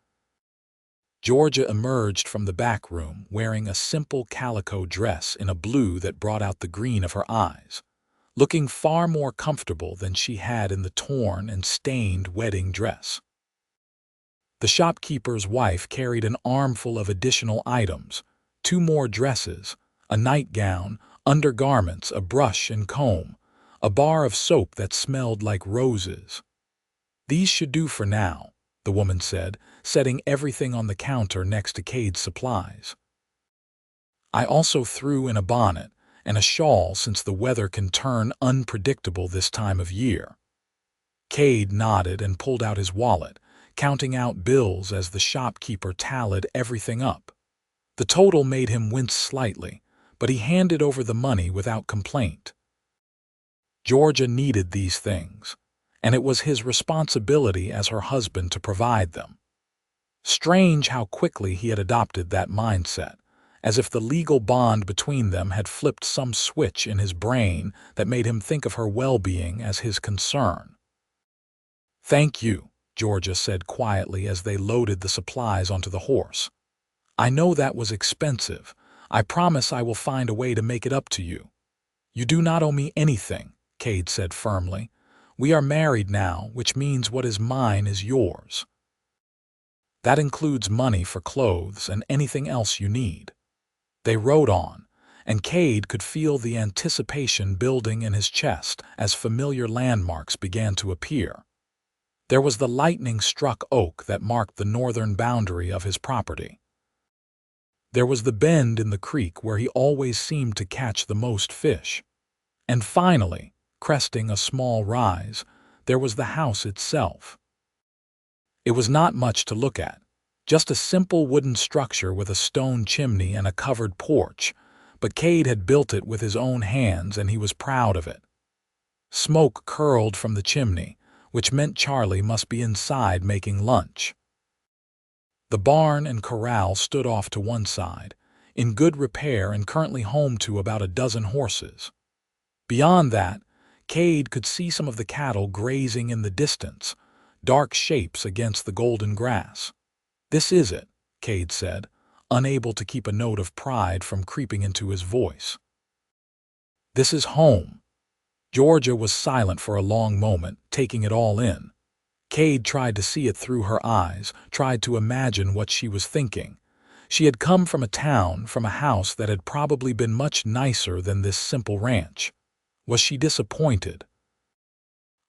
Georgia emerged from the back room wearing a simple calico dress in a blue that brought out the green of her eyes, looking far more comfortable than she had in the torn and stained wedding dress. The shopkeeper's wife carried an armful of additional items, 2 more dresses, a nightgown, undergarments, a brush and comb, a bar of soap that smelled like roses. "These should do for now," the woman said, setting everything on the counter next to Kade's supplies. "I also threw in a bonnet and a shawl since the weather can turn unpredictable this time of year." Kade nodded and pulled out his wallet, counting out bills as the shopkeeper tallied everything up. The total made him wince slightly, but he handed over the money without complaint. Georgia needed these things, and it was his responsibility as her husband to provide them. Strange how quickly he had adopted that mindset, as if the legal bond between them had flipped some switch in his brain that made him think of her well-being as his concern. "Thank you," Georgia said quietly as they loaded the supplies onto the horse. "I know that was expensive. I promise I will find a way to make it up to you." "You do not owe me anything," Kade said firmly. "We are married now, which means what is mine is yours. That includes money for clothes and anything else you need." They rode on, and Kade could feel the anticipation building in his chest as familiar landmarks began to appear. There was the lightning-struck oak that marked the northern boundary of his property. There was the bend in the creek where he always seemed to catch the most fish. And finally, cresting a small rise, there was the house itself. It was not much to look at, just a simple wooden structure with a stone chimney and a covered porch, but Kade had built it with his own hands and he was proud of it. Smoke curled from the chimney, which meant Charlie must be inside making lunch. The barn and corral stood off to one side, in good repair and currently home to about a dozen horses. Beyond that, Kade could see some of the cattle grazing in the distance, dark shapes against the golden grass. "This is it," Kade said, unable to keep a note of pride from creeping into his voice. "This is home." Georgia was silent for a long moment, taking it all in. Kade tried to see it through her eyes, tried to imagine what she was thinking. She had come from a town, from a house that had probably been much nicer than this simple ranch. Was she disappointed?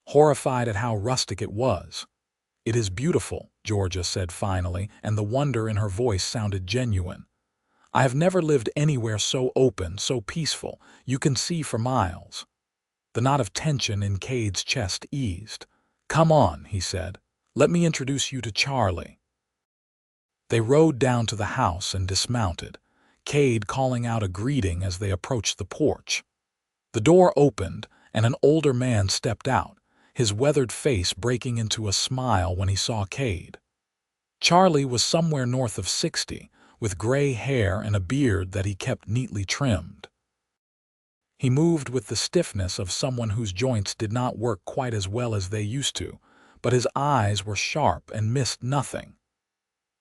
Horrified at how rustic it was? "It is beautiful," Georgia said finally, and the wonder in her voice sounded genuine. "I have never lived anywhere so open, so peaceful. You can see for miles." The knot of tension in Kade's chest eased. "Come on," he said. "Let me introduce you to Charlie." They rode down to the house and dismounted, Kade calling out a greeting as they approached the porch. The door opened, and an older man stepped out, his weathered face breaking into a smile when he saw Kade. Charlie was somewhere north of 60, with gray hair and a beard that he kept neatly trimmed. He moved with the stiffness of someone whose joints did not work quite as well as they used to, but his eyes were sharp and missed nothing.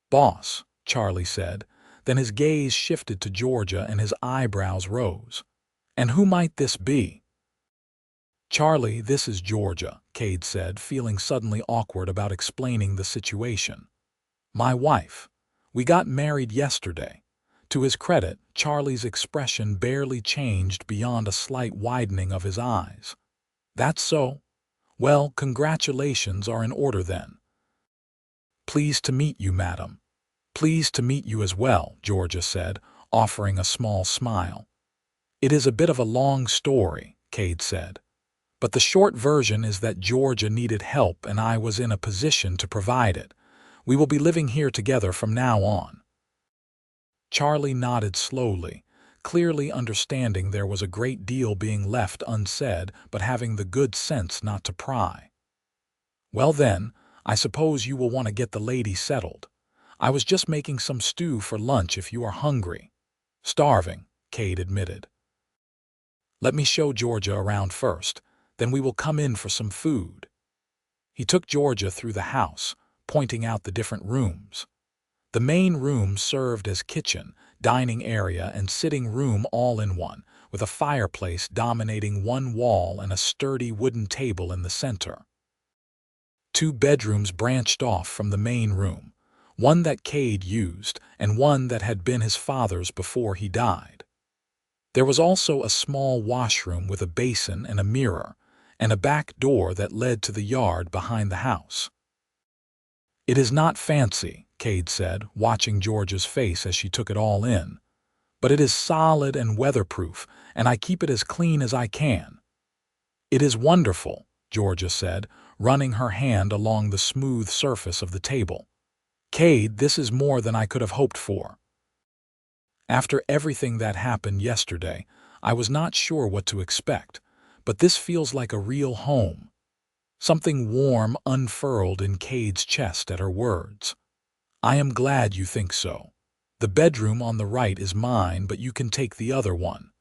"Boss," Charlie said. Then his gaze shifted to Georgia and his eyebrows rose. "And who might this be?" "Charlie, this is Georgia," Kade said, feeling suddenly awkward about explaining the situation. "My wife. We got married yesterday." To his credit, Charlie's expression barely changed beyond a slight widening of his eyes. "That's so? Well, congratulations are in order then." "Pleased to meet you, madam." "Pleased to meet you as well," Georgia said, offering a small smile. "It is a bit of a long story," Kade said. "But the short version is that Georgia needed help and I was in a position to provide it. We will be living here together from now on." Charlie nodded slowly, clearly understanding there was a great deal being left unsaid but having the good sense not to pry. "Well then, I suppose you will want to get the lady settled. I was just making some stew for lunch if you are hungry." "Starving," Kade admitted. "Let me show Georgia around first, then we will come in for some food." He took Georgia through the house, pointing out the different rooms. The main room served as kitchen, dining area, and sitting room all in one, with a fireplace dominating one wall and a sturdy wooden table in the center. 2 bedrooms branched off from the main room, one that Kade used and one that had been his father's before he died. There was also a small washroom with a basin and a mirror, and a back door that led to the yard behind the house. "It is not fancy," Kade said, watching Georgia's face as she took it all in, "but it is solid and weatherproof, and I keep it as clean as I can." "It is wonderful," Georgia said, running her hand along the smooth surface of the table. "Kade, this is more than I could have hoped for. After everything that happened yesterday, I was not sure what to expect, but this feels like a real home." Something warm unfurled in Kade's chest at her words. "I am glad you think so. The bedroom on the right is mine, but you can take the other one.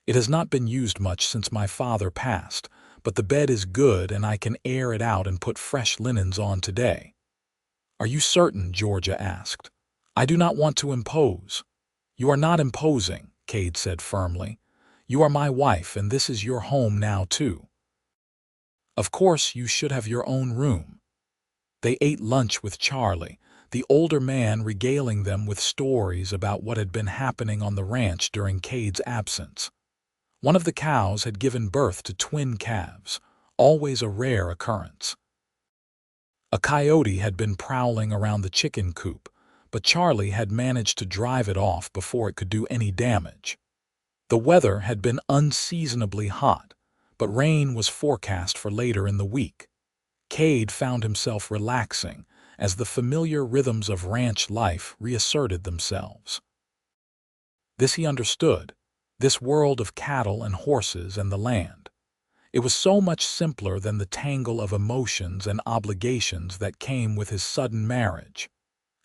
It has not been used much since my father passed, but the bed is good and I can air it out and put fresh linens on today." "Are you certain?" Georgia asked. "I do not want to impose." "You are not imposing," Kade said firmly. "You are my wife and this is your home now too. Of course you should have your own room." They ate lunch with Charlie, the older man regaling them with stories about what had been happening on the ranch during Kade's absence. One of the cows had given birth to twin calves, always a rare occurrence. A coyote had been prowling around the chicken coop, but Charlie had managed to drive it off before it could do any damage. The weather had been unseasonably hot, but rain was forecast for later in the week. Kade found himself relaxing as the familiar rhythms of ranch life reasserted themselves. This he understood, this world of cattle and horses and the land. It was so much simpler than the tangle of emotions and obligations that came with his sudden marriage.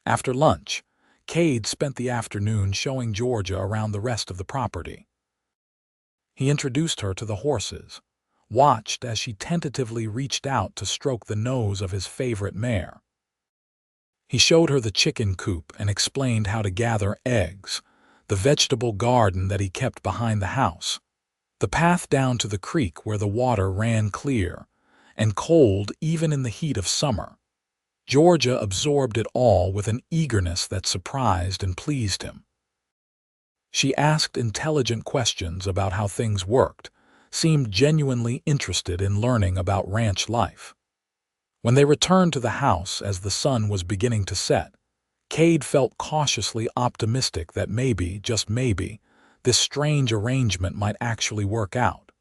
After lunch, Kade spent the afternoon showing Georgia around the rest of the property. He introduced her to the horses, watched as she tentatively reached out to stroke the nose of his favorite mare. He showed her the chicken coop and explained how to gather eggs, the vegetable garden that he kept behind the house, the path down to the creek where the water ran clear and cold even in the heat of summer. Georgia absorbed it all with an eagerness that surprised and pleased him. She asked intelligent questions about how things worked, seemed genuinely interested in learning about ranch life. When they returned to the house as the sun was beginning to set, Kade felt cautiously optimistic that maybe, just maybe, this strange arrangement might actually work out.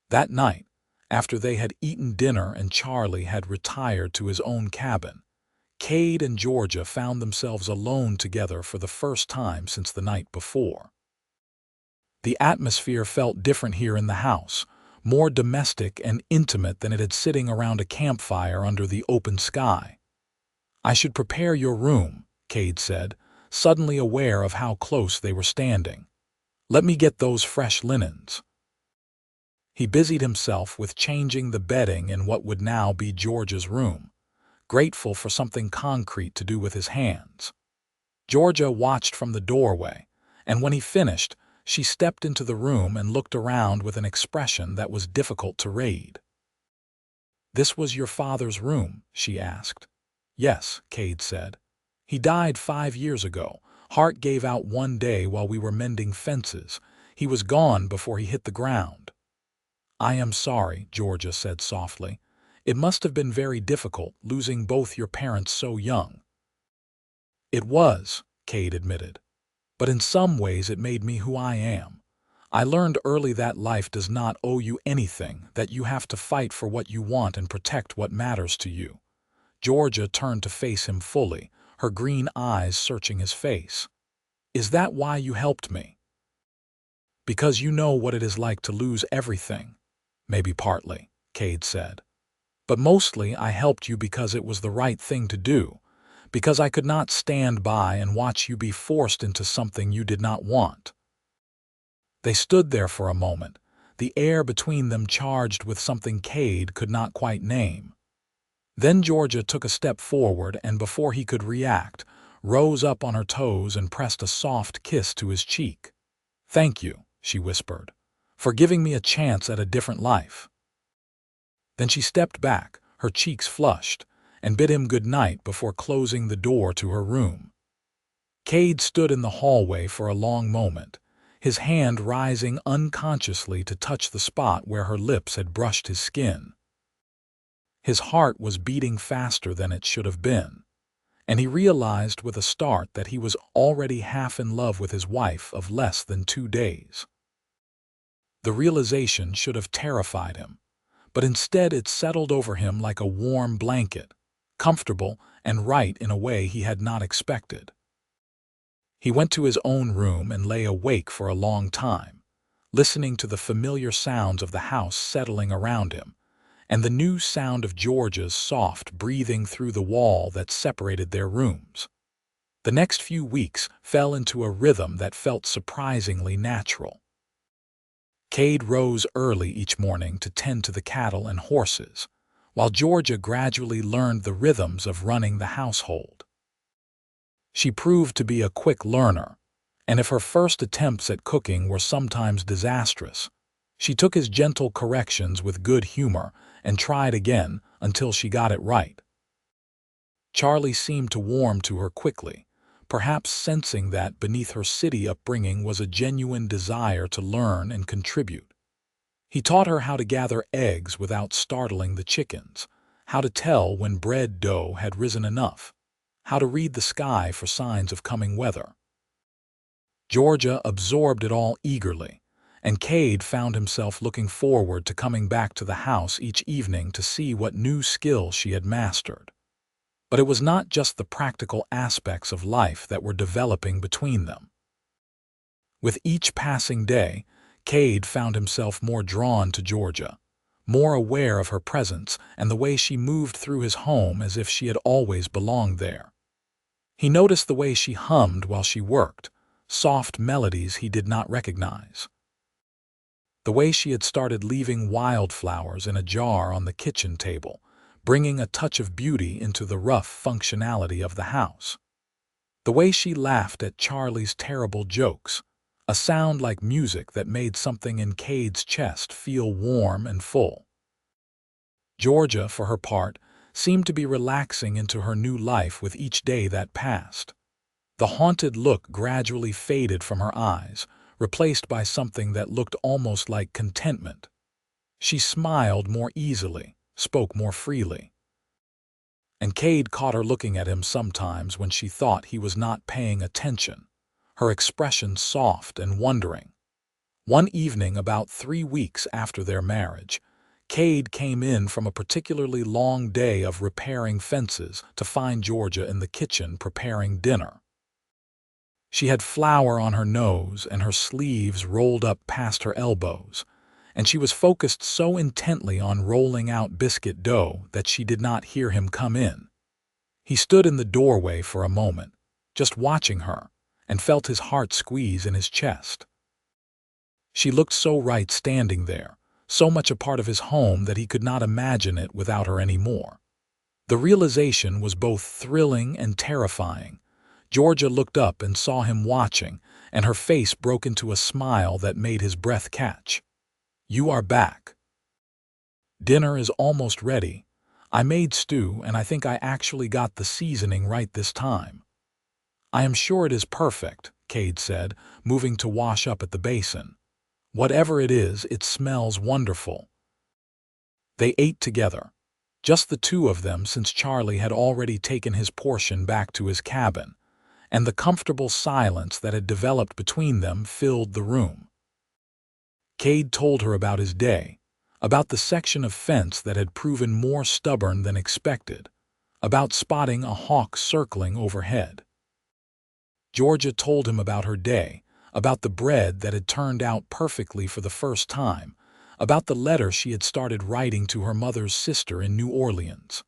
That night, After they had eaten dinner and Charlie had retired to his own cabin, Cade and Georgia found themselves alone together for the first time since the night before. The atmosphere felt different here in the house, more domestic and intimate than it had sitting around a campfire under the open sky. "I should prepare your room," Cade said, suddenly aware of how close they were standing. "Let me get those fresh linens." He busied himself with changing the bedding in what would now be Georgia's room, grateful for something concrete to do with his hands. Georgia watched from the doorway, and when he finished, she stepped into the room and looked around with an expression that was difficult to read. "This was your father's room?" she asked. "Yes," Cade said. "He died 5 years ago. Heart gave out one day while we were mending fences. He was gone before he hit the ground." "I am sorry," Georgia said softly. "It must have been very difficult, losing both your parents so young." "It was," Cade admitted. "But in some ways it made me who I am. I learned early that life does not owe you anything, that you have to fight for what you want and protect what matters to you." Georgia turned to face him fully, her green eyes searching his face. "Is that why you helped me?" "Because you know what it is like to lose everything." "Maybe partly," Cade said. "But mostly I helped you because it was the right thing to do, because I could not stand by and watch you be forced into something you did not want." They stood there for a moment, the air between them charged with something Cade could not quite name. Then Georgia took a step forward and, before he could react, rose up on her toes and pressed a soft kiss to his cheek. "Thank you," she whispered, "for giving me a chance at a different life." Then she stepped back, her cheeks flushed, and bid him good night before closing the door to her room. Cade stood in the hallway for a long moment, his hand rising unconsciously to touch the spot where her lips had brushed his skin. His heart was beating faster than it should have been, and he realized with a start that he was already half in love with his wife of less than 2 days. The realization should have terrified him, but instead it settled over him like a warm blanket, comfortable and right in a way he had not expected. He went to his own room and lay awake for a long time, listening to the familiar sounds of the house settling around him, and the new sound of Georgia's soft breathing through the wall that separated their rooms. The next few weeks fell into a rhythm that felt surprisingly natural. Cade rose early each morning to tend to the cattle and horses, while Georgia gradually learned the rhythms of running the household. She proved to be a quick learner, and if her first attempts at cooking were sometimes disastrous, she took his gentle corrections with good humor and tried again until she got it right. Charlie seemed to warm to her quickly, perhaps sensing that beneath her city upbringing was a genuine desire to learn and contribute. He taught her how to gather eggs without startling the chickens, how to tell when bread dough had risen enough, how to read the sky for signs of coming weather. Georgia absorbed it all eagerly, and Cade found himself looking forward to coming back to the house each evening to see what new skill she had mastered. But it was not just the practical aspects of life that were developing between them. With each passing day, Cade found himself more drawn to Georgia, more aware of her presence and the way she moved through his home as if she had always belonged there. He noticed the way she hummed while she worked, soft melodies he did not recognize. The way she had started leaving wildflowers in a jar on the kitchen table, bringing a touch of beauty into the rough functionality of the house. The way she laughed at Charlie's terrible jokes, a sound like music that made something in Cade's chest feel warm and full. Georgia, for her part, seemed to be relaxing into her new life with each day that passed. The haunted look gradually faded from her eyes, replaced by something that looked almost like contentment. She smiled more easily, spoke more freely. And Cade caught her looking at him sometimes when she thought he was not paying attention, her expression soft and wondering. One evening about 3 weeks after their marriage, Cade came in from a particularly long day of repairing fences to find Georgia in the kitchen preparing dinner. She had flour on her nose and her sleeves rolled up past her elbows, and she was focused so intently on rolling out biscuit dough that she did not hear him come in. He stood in the doorway for a moment, just watching her, and felt his heart squeeze in his chest. She looked so right standing there, so much a part of his home that he could not imagine it without her anymore. The realization was both thrilling and terrifying. Georgia looked up and saw him watching, and her face broke into a smile that made his breath catch. "You are back. Dinner is almost ready. I made stew, and I think I actually got the seasoning right this time." "I am sure it is perfect," Cade said, moving to wash up at the basin. "Whatever it is, it smells wonderful." They ate together, just the two of them since Charlie had already taken his portion back to his cabin, and the comfortable silence that had developed between them filled the room. Cade told her about his day, about the section of fence that had proven more stubborn than expected, about spotting a hawk circling overhead. Georgia told him about her day, about the bread that had turned out perfectly for the first time, about the letter she had started writing to her mother's sister in New Orleans.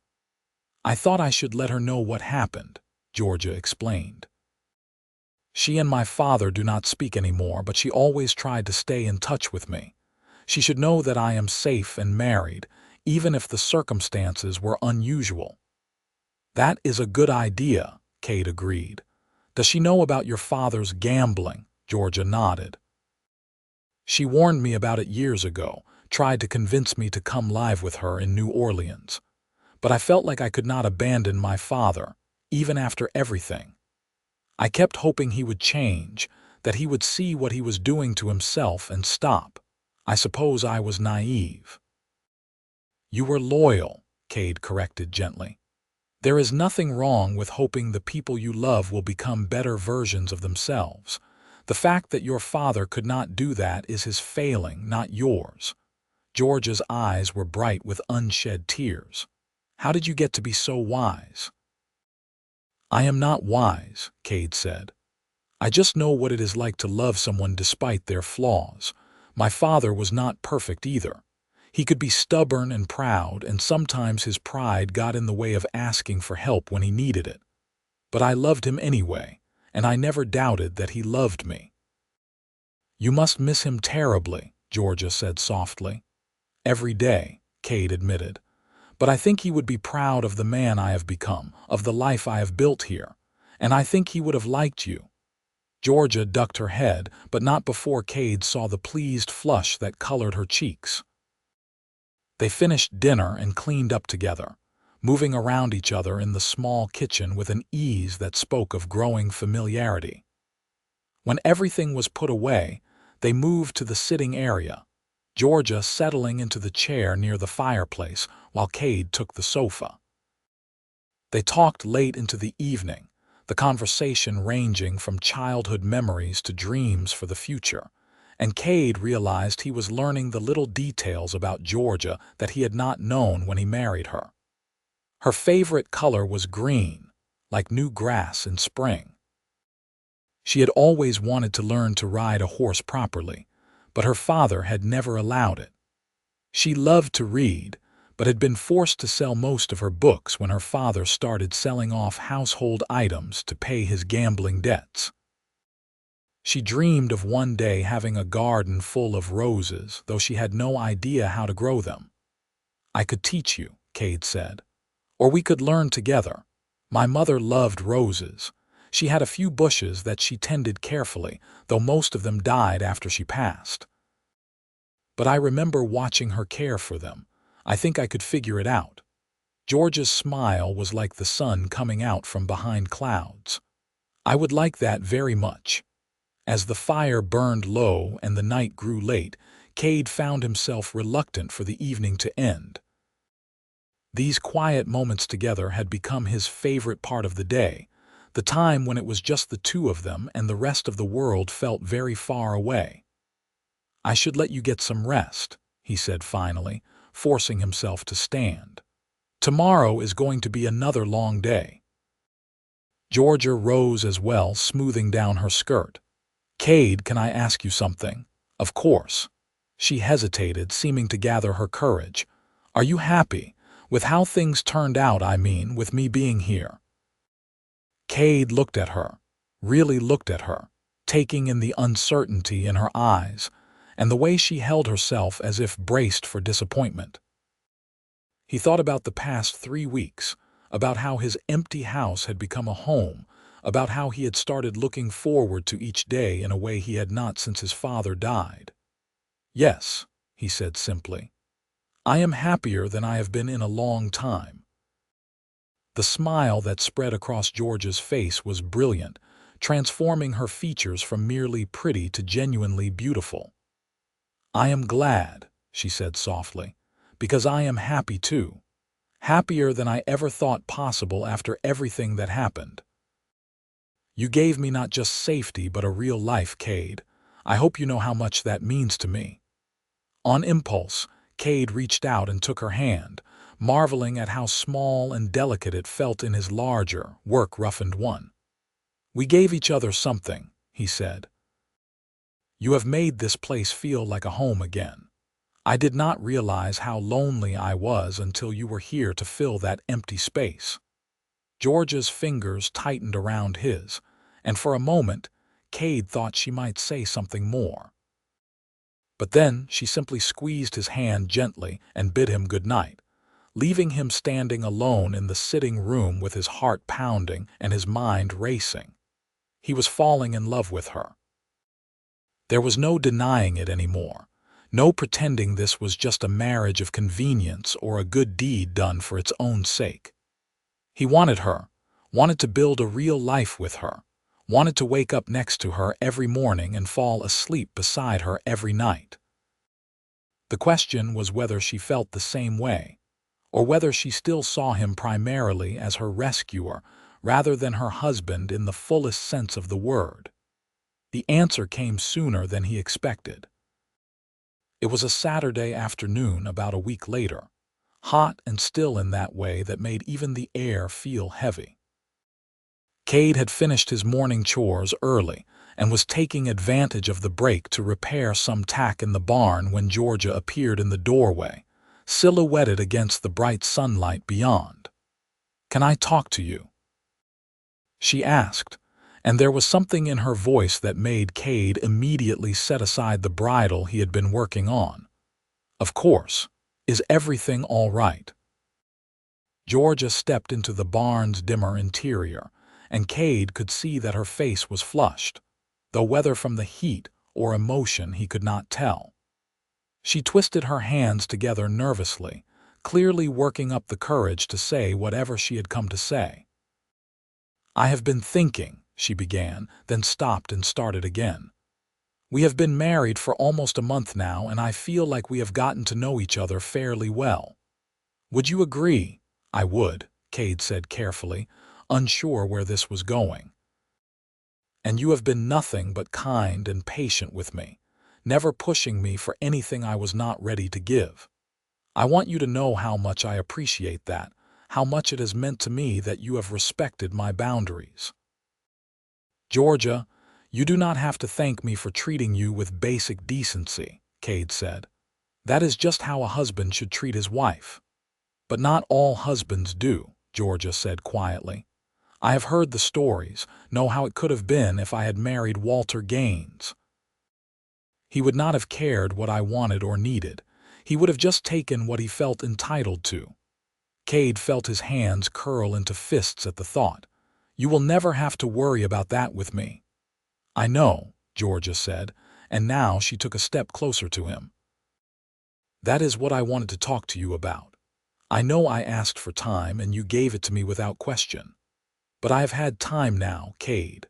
"I thought I should let her know what happened," Georgia explained. "She and my father do not speak anymore, but she always tried to stay in touch with me. She should know that I am safe and married, even if the circumstances were unusual." "That is a good idea," Cade agreed. "Does she know about your father's gambling?" Georgia nodded. "She warned me about it years ago, tried to convince me to come live with her in New Orleans. But I felt like I could not abandon my father, even after everything. I kept hoping he would change, that he would see what he was doing to himself and stop. I suppose I was naive." "You were loyal," Cade corrected gently. "There is nothing wrong with hoping the people you love will become better versions of themselves. The fact that your father could not do that is his failing, not yours." Georgia's eyes were bright with unshed tears. "How did you get to be so wise?" "I am not wise," Cade said. "I just know what it is like to love someone despite their flaws. My father was not perfect either. He could be stubborn and proud, and sometimes his pride got in the way of asking for help when he needed it. But I loved him anyway, and I never doubted that he loved me." "You must miss him terribly," Georgia said softly. "Every day," Cade admitted. "But I think he would be proud of the man I have become, of the life I have built here, and I think he would have liked you." Georgia ducked her head, but not before Cade saw the pleased flush that colored her cheeks. They finished dinner and cleaned up together, moving around each other in the small kitchen with an ease that spoke of growing familiarity. When everything was put away, they moved to the sitting area, Georgia settling into the chair near the fireplace while Cade took the sofa. They talked late into the evening, the conversation ranging from childhood memories to dreams for the future, and Cade realized he was learning the little details about Georgia that he had not known when he married her. Her favorite color was green, like new grass in spring. She had always wanted to learn to ride a horse properly, but her father had never allowed it. She loved to read, but had been forced to sell most of her books when her father started selling off household items to pay his gambling debts. She dreamed of one day having a garden full of roses, though she had no idea how to grow them. "I could teach you," Cade said. "Or we could learn together. My mother loved roses. She had a few bushes that she tended carefully, though most of them died after she passed. But I remember watching her care for them. I think I could figure it out." Georgia's smile was like the sun coming out from behind clouds. "I would like that very much." As the fire burned low and the night grew late, Cade found himself reluctant for the evening to end. These quiet moments together had become his favorite part of the day, the time when it was just the two of them and the rest of the world felt very far away. "I should let you get some rest," he said finally, forcing himself to stand. "Tomorrow is going to be another long day." Georgia rose as well, smoothing down her skirt. "Kade, can I ask you something?" "Of course." She hesitated, seeming to gather her courage. "Are you happy with how things turned out, I mean, with me being here?" Kade looked at her, really looked at her, taking in the uncertainty in her eyes and the way she held herself as if braced for disappointment. He thought about the past 3 weeks, about how his empty house had become a home, about how he had started looking forward to each day in a way he had not since his father died. "Yes," he said simply. "I am happier than I have been in a long time." The smile that spread across Georgia's face was brilliant, transforming her features from merely pretty to genuinely beautiful. "I am glad," she said softly, "because I am happy too. Happier than I ever thought possible after everything that happened. You gave me not just safety but a real life, Kade. I hope you know how much that means to me." On impulse, Kade reached out and took her hand, marveling at how small and delicate it felt in his larger, work-roughened one. "We gave each other something," he said. "You have made this place feel like a home again. I did not realize how lonely I was until you were here to fill that empty space." Georgia's fingers tightened around his, and for a moment, Kade thought she might say something more. But then she simply squeezed his hand gently and bid him good night, leaving him standing alone in the sitting room with his heart pounding and his mind racing. He was falling in love with her. There was no denying it anymore, no pretending this was just a marriage of convenience or a good deed done for its own sake. He wanted her, wanted to build a real life with her, wanted to wake up next to her every morning and fall asleep beside her every night. The question was whether she felt the same way, or whether she still saw him primarily as her rescuer rather than her husband in the fullest sense of the word. The answer came sooner than he expected. It was a Saturday afternoon about a week later, hot and still in that way that made even the air feel heavy. Kade had finished his morning chores early and was taking advantage of the break to repair some tack in the barn when Georgia appeared in the doorway, silhouetted against the bright sunlight beyond. "Can I talk to you?" she asked, and there was something in her voice that made Kade immediately set aside the bridle he had been working on. "Of course. Is everything all right?" Georgia stepped into the barn's dimmer interior, and Kade could see that her face was flushed, though whether from the heat or emotion he could not tell. She twisted her hands together nervously, clearly working up the courage to say whatever she had come to say. "I have been thinking," she began, then stopped and started again. "We have been married for almost a month now, and I feel like we have gotten to know each other fairly well. Would you agree?" "I would," Kade said carefully, unsure where this was going. "And you have been nothing but kind and patient with me, never pushing me for anything I was not ready to give. I want you to know how much I appreciate that, how much it has meant to me that you have respected my boundaries." "Georgia, you do not have to thank me for treating you with basic decency," Kade said. "That is just how a husband should treat his wife." "But not all husbands do," Georgia said quietly. "I have heard the stories, know how it could have been if I had married Walter Gaines. He would not have cared what I wanted or needed. He would have just taken what he felt entitled to." Kade felt his hands curl into fists at the thought. "You will never have to worry about that with me." "I know," Georgia said, and now she took a step closer to him. "That is what I wanted to talk to you about. I know I asked for time and you gave it to me without question. But I have had time now, Kade.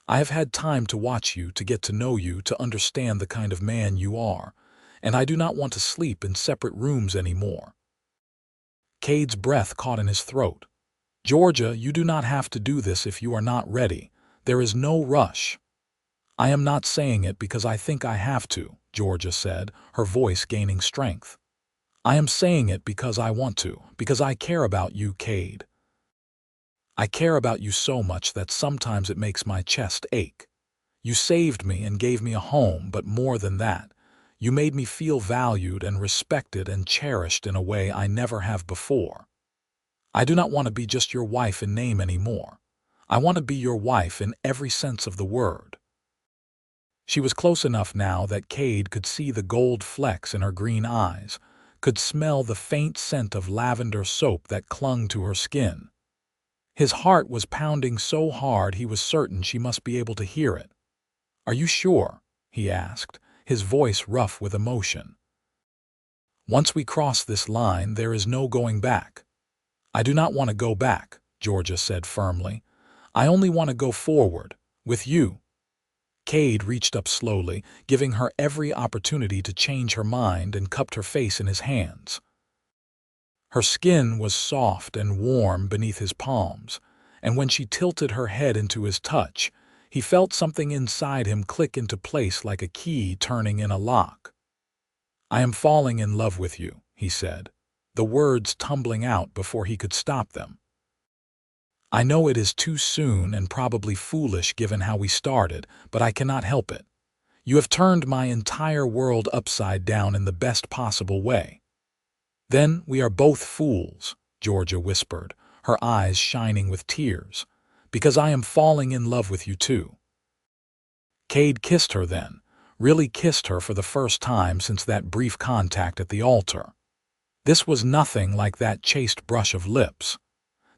I have had time to watch you, to get to know you, to understand the kind of man you are, and I do not want to sleep in separate rooms anymore." Kade's breath caught in his throat. "Georgia, you do not have to do this if you are not ready. There is no rush." "I am not saying it because I think I have to," Georgia said, her voice gaining strength. I am saying it because I want to, because I care about you, Kade. I care about you so much that sometimes it makes my chest ache. You saved me and gave me a home, but more than that, you made me feel valued and respected and cherished in a way I never have before. I do not want to be just your wife in name anymore. I want to be your wife in every sense of the word. She was close enough now that Kade could see the gold flecks in her green eyes, could smell the faint scent of lavender soap that clung to her skin. His heart was pounding so hard he was certain she must be able to hear it. "Are you sure?" he asked, his voice rough with emotion. "Once we cross this line, there is no going back." "I do not want to go back," Georgia said firmly. "I only want to go forward, with you." Kade reached up slowly, giving her every opportunity to change her mind, and cupped her face in his hands. Her skin was soft and warm beneath his palms, and when she tilted her head into his touch, he felt something inside him click into place like a key turning in a lock. "I am falling in love with you," he said, the words tumbling out before he could stop them. "I know it is too soon and probably foolish given how we started, but I cannot help it. You have turned my entire world upside down in the best possible way." "Then we are both fools," Georgia whispered, her eyes shining with tears, "because I am falling in love with you too." Kade kissed her then, really kissed her for the first time since that brief contact at the altar. This was nothing like that chaste brush of lips.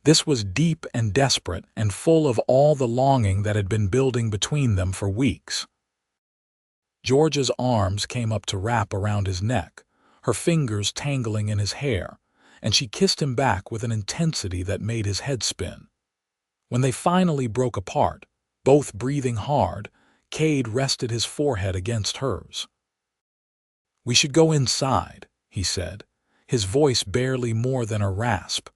This was deep and desperate and full of all the longing that had been building between them for weeks. Georgia's arms came up to wrap around his neck, her fingers tangling in his hair, and she kissed him back with an intensity that made his head spin. When they finally broke apart, both breathing hard, Kade rested his forehead against hers. "We should go inside," he said, his voice barely more than a rasp.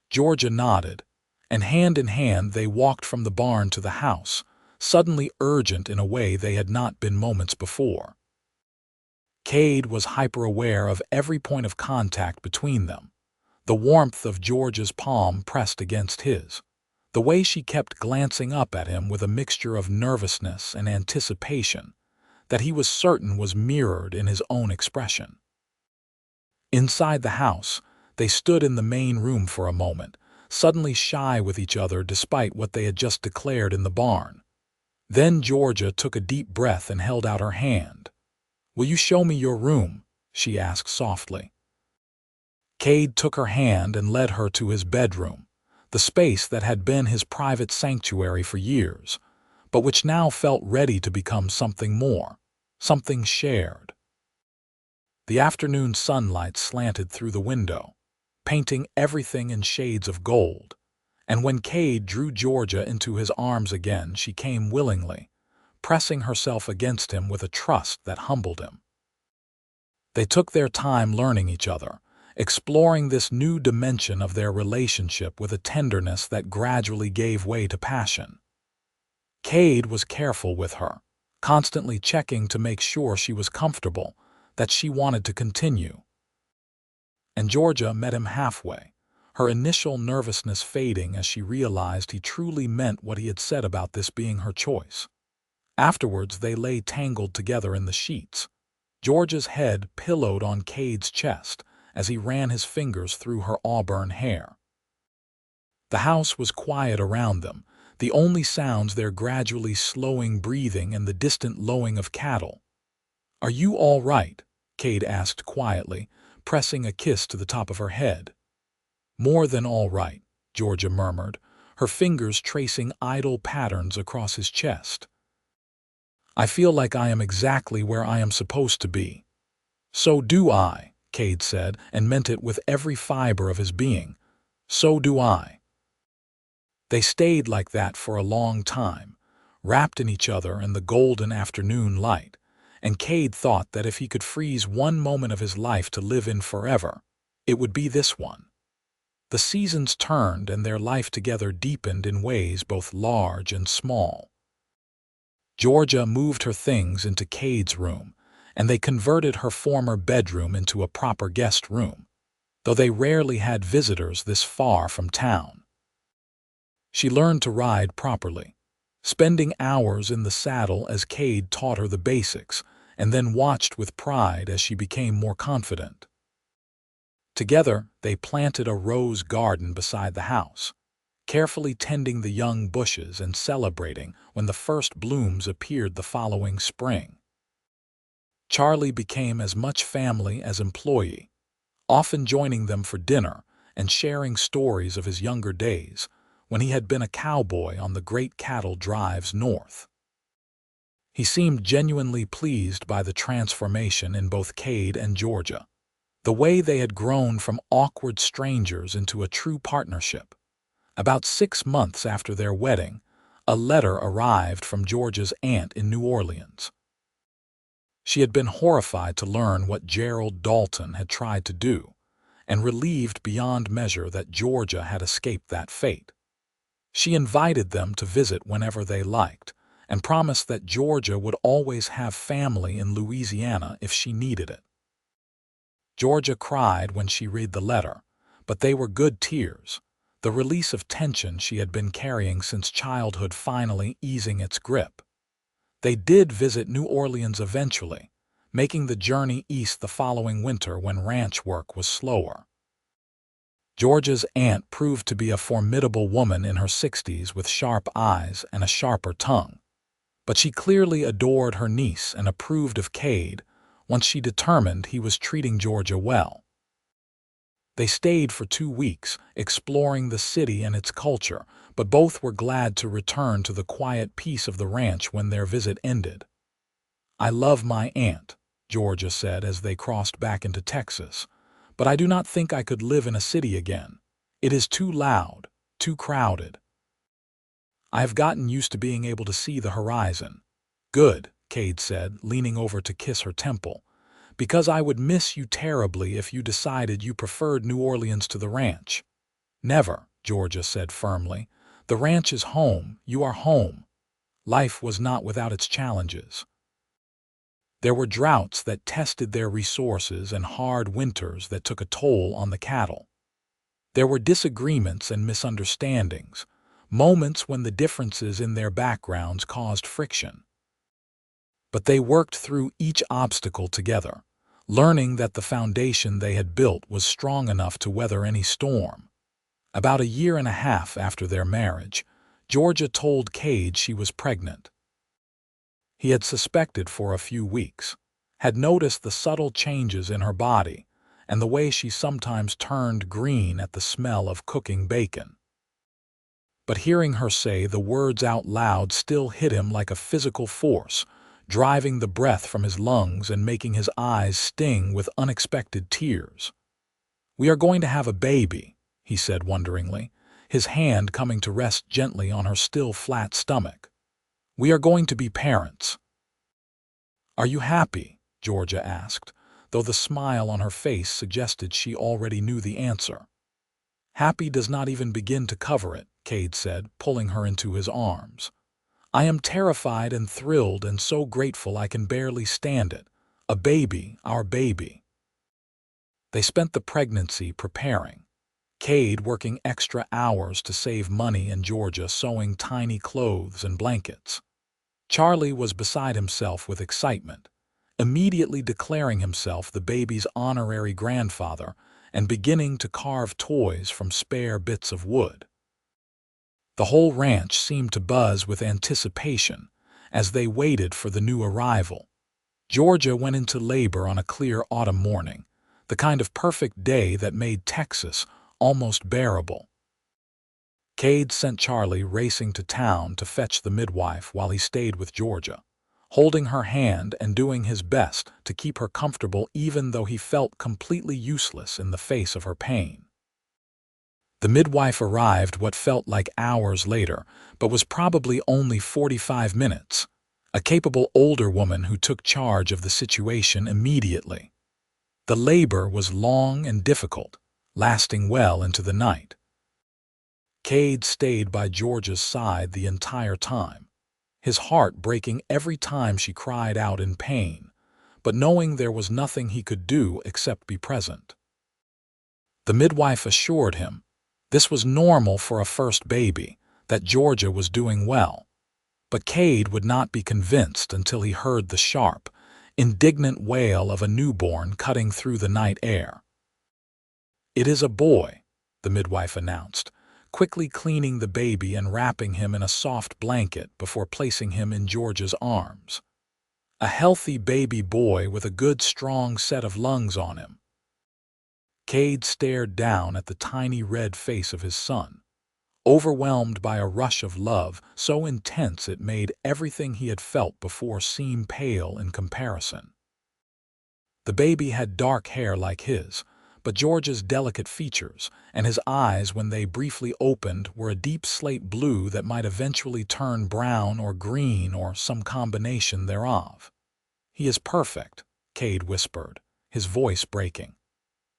Georgia nodded, and hand in hand they walked from the barn to the house, suddenly urgent in a way they had not been moments before. Kade was hyper-aware of every point of contact between them, the warmth of Georgia's palm pressed against his, the way she kept glancing up at him with a mixture of nervousness and anticipation that he was certain was mirrored in his own expression. Inside the house, they stood in the main room for a moment, suddenly shy with each other despite what they had just declared in the barn. Then Georgia took a deep breath and held out her hand. "Will you show me your room?" she asked softly. Kade took her hand and led her to his bedroom, the space that had been his private sanctuary for years, but which now felt ready to become something more, something shared. The afternoon sunlight slanted through the window, painting everything in shades of gold, and when Kade drew Georgia into his arms again, she came willingly, pressing herself against him with a trust that humbled him. They took their time learning each other, exploring this new dimension of their relationship with a tenderness that gradually gave way to passion. Kade was careful with her, constantly checking to make sure she was comfortable, that she wanted to continue. And Georgia met him halfway, her initial nervousness fading as she realized he truly meant what he had said about this being her choice. Afterwards, they lay tangled together in the sheets, Georgia's head pillowed on Kade's chest as he ran his fingers through her auburn hair. The house was quiet around them, the only sounds their gradually slowing breathing and the distant lowing of cattle. "Are you all right?" Kade asked quietly, pressing a kiss to the top of her head. "More than all right," Georgia murmured, her fingers tracing idle patterns across his chest. "I feel like I am exactly where I am supposed to be." "So do I," Kade said, and meant it with every fiber of his being. "So do I." They stayed like that for a long time, wrapped in each other in the golden afternoon light, and Kade thought that if he could freeze one moment of his life to live in forever, it would be this one. The seasons turned and their life together deepened in ways both large and small. Georgia moved her things into Kade's room, and they converted her former bedroom into a proper guest room, though they rarely had visitors this far from town. She learned to ride properly, spending hours in the saddle as Kade taught her the basics, and then watched with pride as she became more confident. Together, they planted a rose garden beside the house, carefully tending the young bushes and celebrating when the first blooms appeared the following spring. Charlie became as much family as employee, often joining them for dinner and sharing stories of his younger days when he had been a cowboy on the great cattle drives north. He seemed genuinely pleased by the transformation in both Kade and Georgia, the way they had grown from awkward strangers into a true partnership. About 6 months after their wedding, a letter arrived from Georgia's aunt in New Orleans. She had been horrified to learn what Gerald Dalton had tried to do, and relieved beyond measure that Georgia had escaped that fate. She invited them to visit whenever they liked, and promised that Georgia would always have family in Louisiana if she needed it. Georgia cried when she read the letter, but they were good tears, the release of tension she had been carrying since childhood finally easing its grip. They did visit New Orleans eventually, making the journey east the following winter when ranch work was slower. Georgia's aunt proved to be a formidable woman in her 60s with sharp eyes and a sharper tongue, but she clearly adored her niece and approved of Kade once she determined he was treating Georgia well. They stayed for 2 weeks, exploring the city and its culture, but both were glad to return to the quiet peace of the ranch when their visit ended. "I love my aunt," Georgia said as they crossed back into Texas, "but I do not think I could live in a city again. It is too loud, too crowded. I have gotten used to being able to see the horizon." "Good," Kade said, leaning over to kiss her temple, "because I would miss you terribly if you decided you preferred New Orleans to the ranch." "Never," Georgia said firmly. "The ranch is home. You are home." Life was not without its challenges. There were droughts that tested their resources and hard winters that took a toll on the cattle. There were disagreements and misunderstandings, moments when the differences in their backgrounds caused friction. But they worked through each obstacle together, learning that the foundation they had built was strong enough to weather any storm. About a year and a half after their marriage, Georgia told Kade she was pregnant. He had suspected for a few weeks, had noticed the subtle changes in her body and the way she sometimes turned green at the smell of cooking bacon. But hearing her say the words out loud still hit him like a physical force, driving the breath from his lungs and making his eyes sting with unexpected tears. "We are going to have a baby," he said wonderingly, his hand coming to rest gently on her still flat stomach. "We are going to be parents." "Are you happy?" Georgia asked, though the smile on her face suggested she already knew the answer. "Happy does not even begin to cover it," Kade said, pulling her into his arms. "I am terrified and thrilled and so grateful I can barely stand it. A baby, our baby." They spent the pregnancy preparing, Kade working extra hours to save money and Georgia sewing tiny clothes and blankets. Charlie was beside himself with excitement, immediately declaring himself the baby's honorary grandfather and beginning to carve toys from spare bits of wood. The whole ranch seemed to buzz with anticipation as they waited for the new arrival. Georgia went into labor on a clear autumn morning, the kind of perfect day that made Texas almost bearable. Kade sent Charlie racing to town to fetch the midwife while he stayed with Georgia, holding her hand and doing his best to keep her comfortable even though he felt completely useless in the face of her pain. The midwife arrived what felt like hours later, but was probably only 45 minutes, a capable older woman who took charge of the situation immediately. The labor was long and difficult, lasting well into the night. Kade stayed by Georgia's side the entire time, his heart breaking every time she cried out in pain, but knowing there was nothing he could do except be present. The midwife assured him this was normal for a first baby, that Georgia was doing well. But Kade would not be convinced until he heard the sharp, indignant wail of a newborn cutting through the night air. "It is a boy," the midwife announced, quickly cleaning the baby and wrapping him in a soft blanket before placing him in Georgia's arms. A healthy baby boy with a good strong set of lungs on him. Kade stared down at the tiny red face of his son, overwhelmed by a rush of love so intense it made everything he had felt before seem pale in comparison. The baby had dark hair like his, but George's delicate features, and his eyes when they briefly opened were a deep slate blue that might eventually turn brown or green or some combination thereof. "He is perfect," Kade whispered, his voice breaking.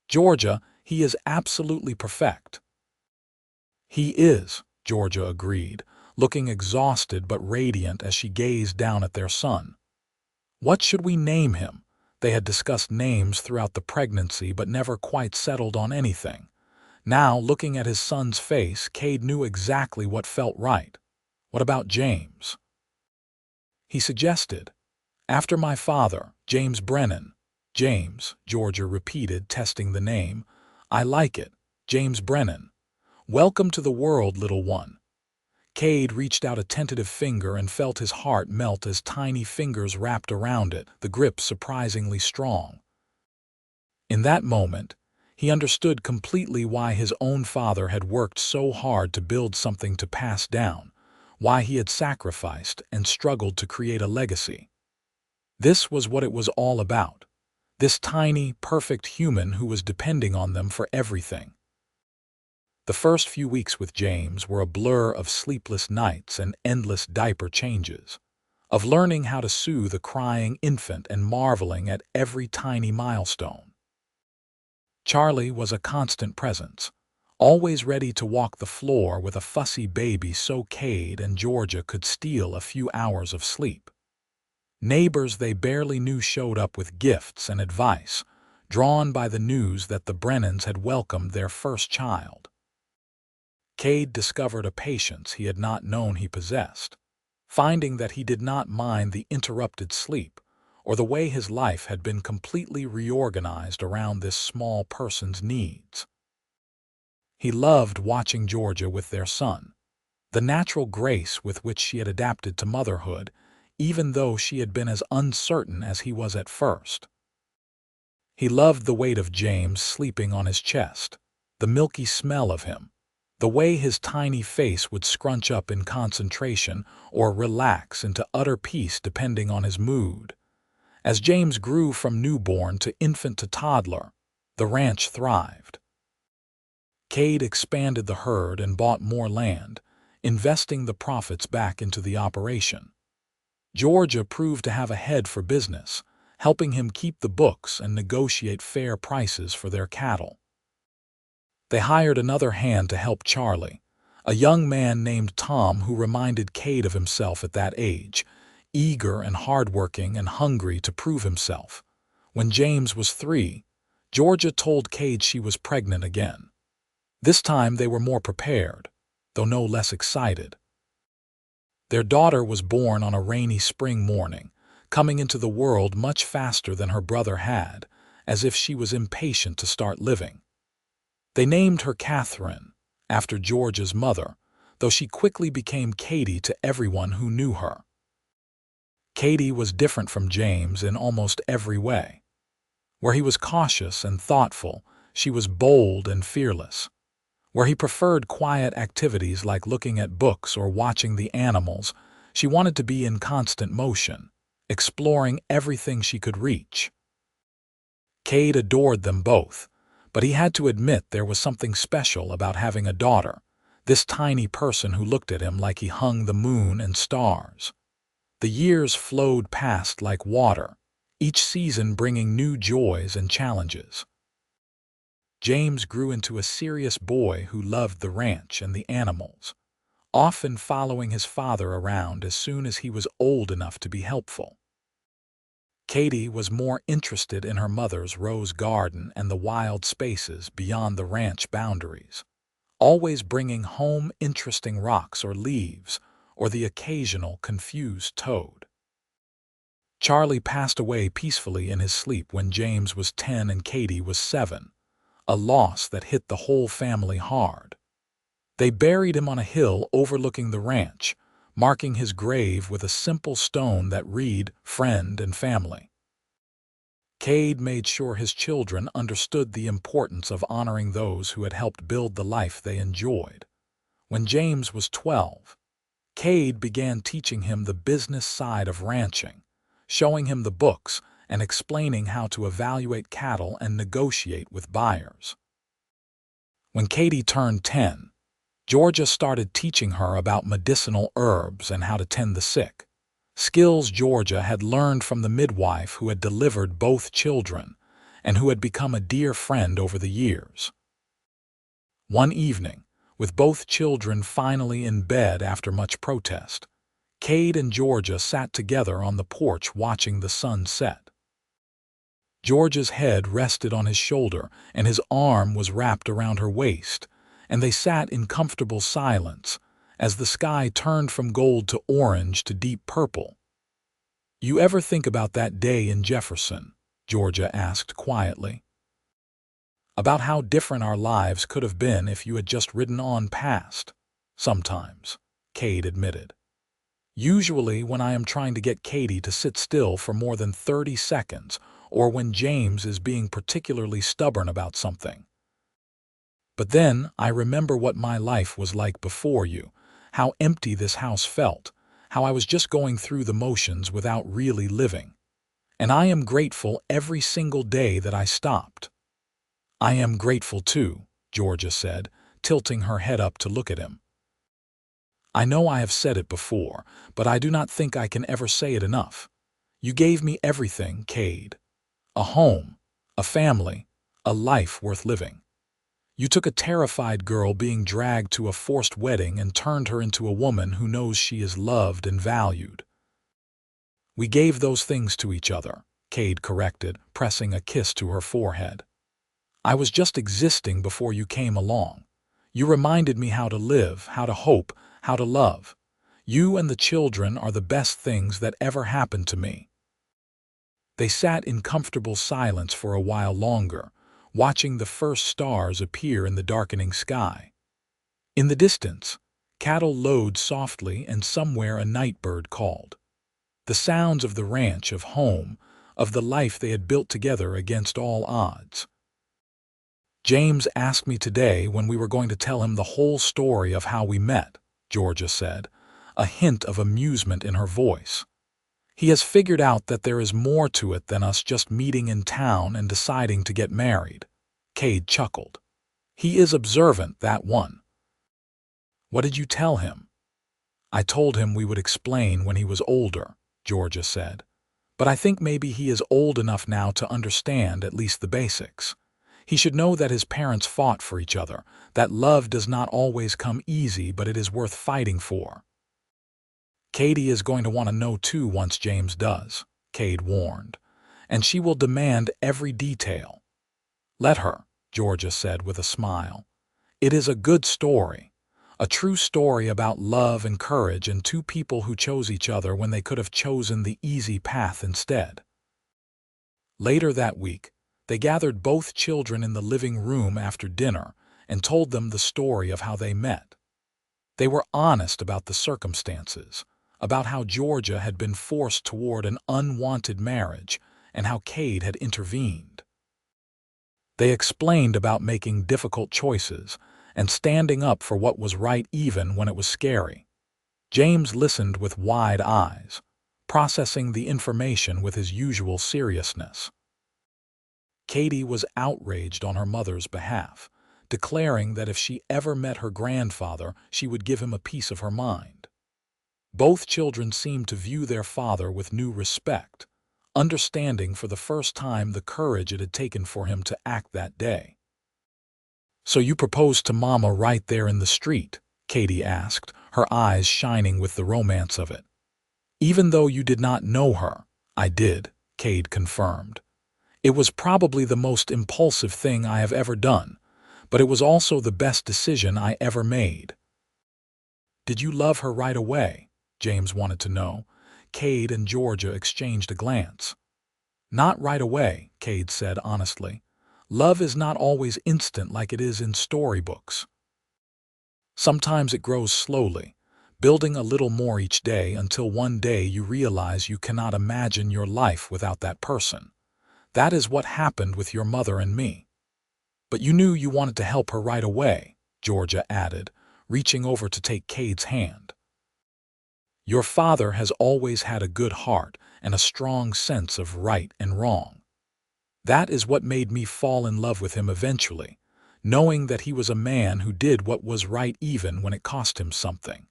"Georgia, he is absolutely perfect." "He is," Georgia agreed, looking exhausted but radiant as she gazed down at their son. "What should we name him?" They had discussed names throughout the pregnancy but never quite settled on anything. Now, looking at his son's face, Kade knew exactly what felt right. "What about James?" He suggested. "After my father, James Brennan." "James," Georgia repeated, testing the name. "I like it. James Brennan. Welcome to the world, little one." Kade reached out a tentative finger and felt his heart melt as tiny fingers wrapped around it, the grip surprisingly strong. In that moment, he understood completely why his own father had worked so hard to build something to pass down, why he had sacrificed and struggled to create a legacy. This was what it was all about, this tiny, perfect human who was depending on them for everything. The first few weeks with James were a blur of sleepless nights and endless diaper changes, of learning how to soothe a crying infant and marveling at every tiny milestone. Charlie was a constant presence, always ready to walk the floor with a fussy baby so Kade and Georgia could steal a few hours of sleep. Neighbors they barely knew showed up with gifts and advice, drawn by the news that the Brennans had welcomed their first child. Kade discovered a patience he had not known he possessed, finding that he did not mind the interrupted sleep or the way his life had been completely reorganized around this small person's needs. He loved watching Georgia with their son, the natural grace with which she had adapted to motherhood, even though she had been as uncertain as he was at first. He loved the weight of James sleeping on his chest, the milky smell of him, the way his tiny face would scrunch up in concentration or relax into utter peace depending on his mood. As James grew from newborn to infant to toddler, the ranch thrived. Kade expanded the herd and bought more land, investing the profits back into the operation. Georgia proved to have a head for business, helping him keep the books and negotiate fair prices for their cattle. They hired another hand to help Charlie, a young man named Tom who reminded Kade of himself at that age, eager and hardworking and hungry to prove himself. When James was 3, Georgia told Kade she was pregnant again. This time they were more prepared, though no less excited. Their daughter was born on a rainy spring morning, coming into the world much faster than her brother had, as if she was impatient to start living. They named her Catherine, after Georgia's mother, though she quickly became Katie to everyone who knew her. Katie was different from James in almost every way. Where he was cautious and thoughtful, she was bold and fearless. Where he preferred quiet activities like looking at books or watching the animals, she wanted to be in constant motion, exploring everything she could reach. Kade adored them both, but he had to admit there was something special about having a daughter, this tiny person who looked at him like he hung the moon and stars. The years flowed past like water, each season bringing new joys and challenges. James grew into a serious boy who loved the ranch and the animals, often following his father around as soon as he was old enough to be helpful. Kade was more interested in her mother's rose garden and the wild spaces beyond the ranch boundaries, always bringing home interesting rocks or leaves, or the occasional confused toad. Charlie passed away peacefully in his sleep when James was 10 and Kade was 7, a loss that hit the whole family hard. They buried him on a hill overlooking the ranch, marking his grave with a simple stone that read, "Friend and Family." Kade made sure his children understood the importance of honoring those who had helped build the life they enjoyed. When James was 12, Kade began teaching him the business side of ranching, showing him the books and explaining how to evaluate cattle and negotiate with buyers. When Kade turned 10, Georgia started teaching her about medicinal herbs and how to tend the sick, skills Georgia had learned from the midwife who had delivered both children and who had become a dear friend over the years. One evening, with both children finally in bed after much protest, Kade and Georgia sat together on the porch watching the sun set. Georgia's head rested on his shoulder and his arm was wrapped around her waist, and they sat in comfortable silence as the sky turned from gold to orange to deep purple. "You ever think about that day in Jefferson?" Georgia asked quietly. "About how different our lives could have been if you had just ridden on past?" "Sometimes," Kade admitted. "Usually when I am trying to get Kade to sit still for more than 30 seconds, or when James is being particularly stubborn about something. But then I remember what my life was like before you, how empty this house felt, how I was just going through the motions without really living. And I am grateful every single day that I stopped." "I am grateful too," Georgia said, tilting her head up to look at him. "I know I have said it before, but I do not think I can ever say it enough. You gave me everything, Kade. A home, a family, a life worth living. You took a terrified girl being dragged to a forced wedding and turned her into a woman who knows she is loved and valued." "We gave those things to each other," Kade corrected, pressing a kiss to her forehead. "I was just existing before you came along. You reminded me how to live, how to hope, how to love. You and the children are the best things that ever happened to me." They sat in comfortable silence for a while longer, watching the first stars appear in the darkening sky. In the distance, cattle lowed softly and somewhere a nightbird called. The sounds of the ranch, of home, of the life they had built together against all odds. "James asked me today when we were going to tell him the whole story of how we met," Georgia said, a hint of amusement in her voice. "He has figured out that there is more to it than us just meeting in town and deciding to get married." Kade chuckled. "He is observant, that one." "What did you tell him?" "I told him we would explain when he was older," Georgia said. "But I think maybe he is old enough now to understand at least the basics. He should know that his parents fought for each other, that love does not always come easy, but it is worth fighting for." "Kade is going to want to know too once James does," Kade warned, "and she will demand every detail." "Let her," Georgia said with a smile. "It is a good story, a true story about love and courage and two people who chose each other when they could have chosen the easy path instead." Later that week, they gathered both children in the living room after dinner and told them the story of how they met. They were honest about the circumstances, about how Georgia had been forced toward an unwanted marriage and how Kade had intervened. They explained about making difficult choices and standing up for what was right even when it was scary. James listened with wide eyes, processing the information with his usual seriousness. Kade was outraged on her mother's behalf, declaring that if she ever met her grandfather, she would give him a piece of her mind. Both children seemed to view their father with new respect, understanding for the first time the courage it had taken for him to act that day. "So you proposed to Mama right there in the street?" Kade asked, her eyes shining with the romance of it. "Even though you did not know her?" "I did," Cade confirmed. "It was probably the most impulsive thing I have ever done, but it was also the best decision I ever made." "Did you love her right away?" James wanted to know. Cade and Georgia exchanged a glance. "Not right away," Cade said honestly. "Love is not always instant like it is in storybooks. Sometimes it grows slowly, building a little more each day until one day you realize you cannot imagine your life without that person. That is what happened with your mother and me." "But you knew you wanted to help her right away," Georgia added, reaching over to take Cade's hand. "Your father has always had a good heart and a strong sense of right and wrong. That is what made me fall in love with him eventually, knowing that he was a man who did what was right even when it cost him something."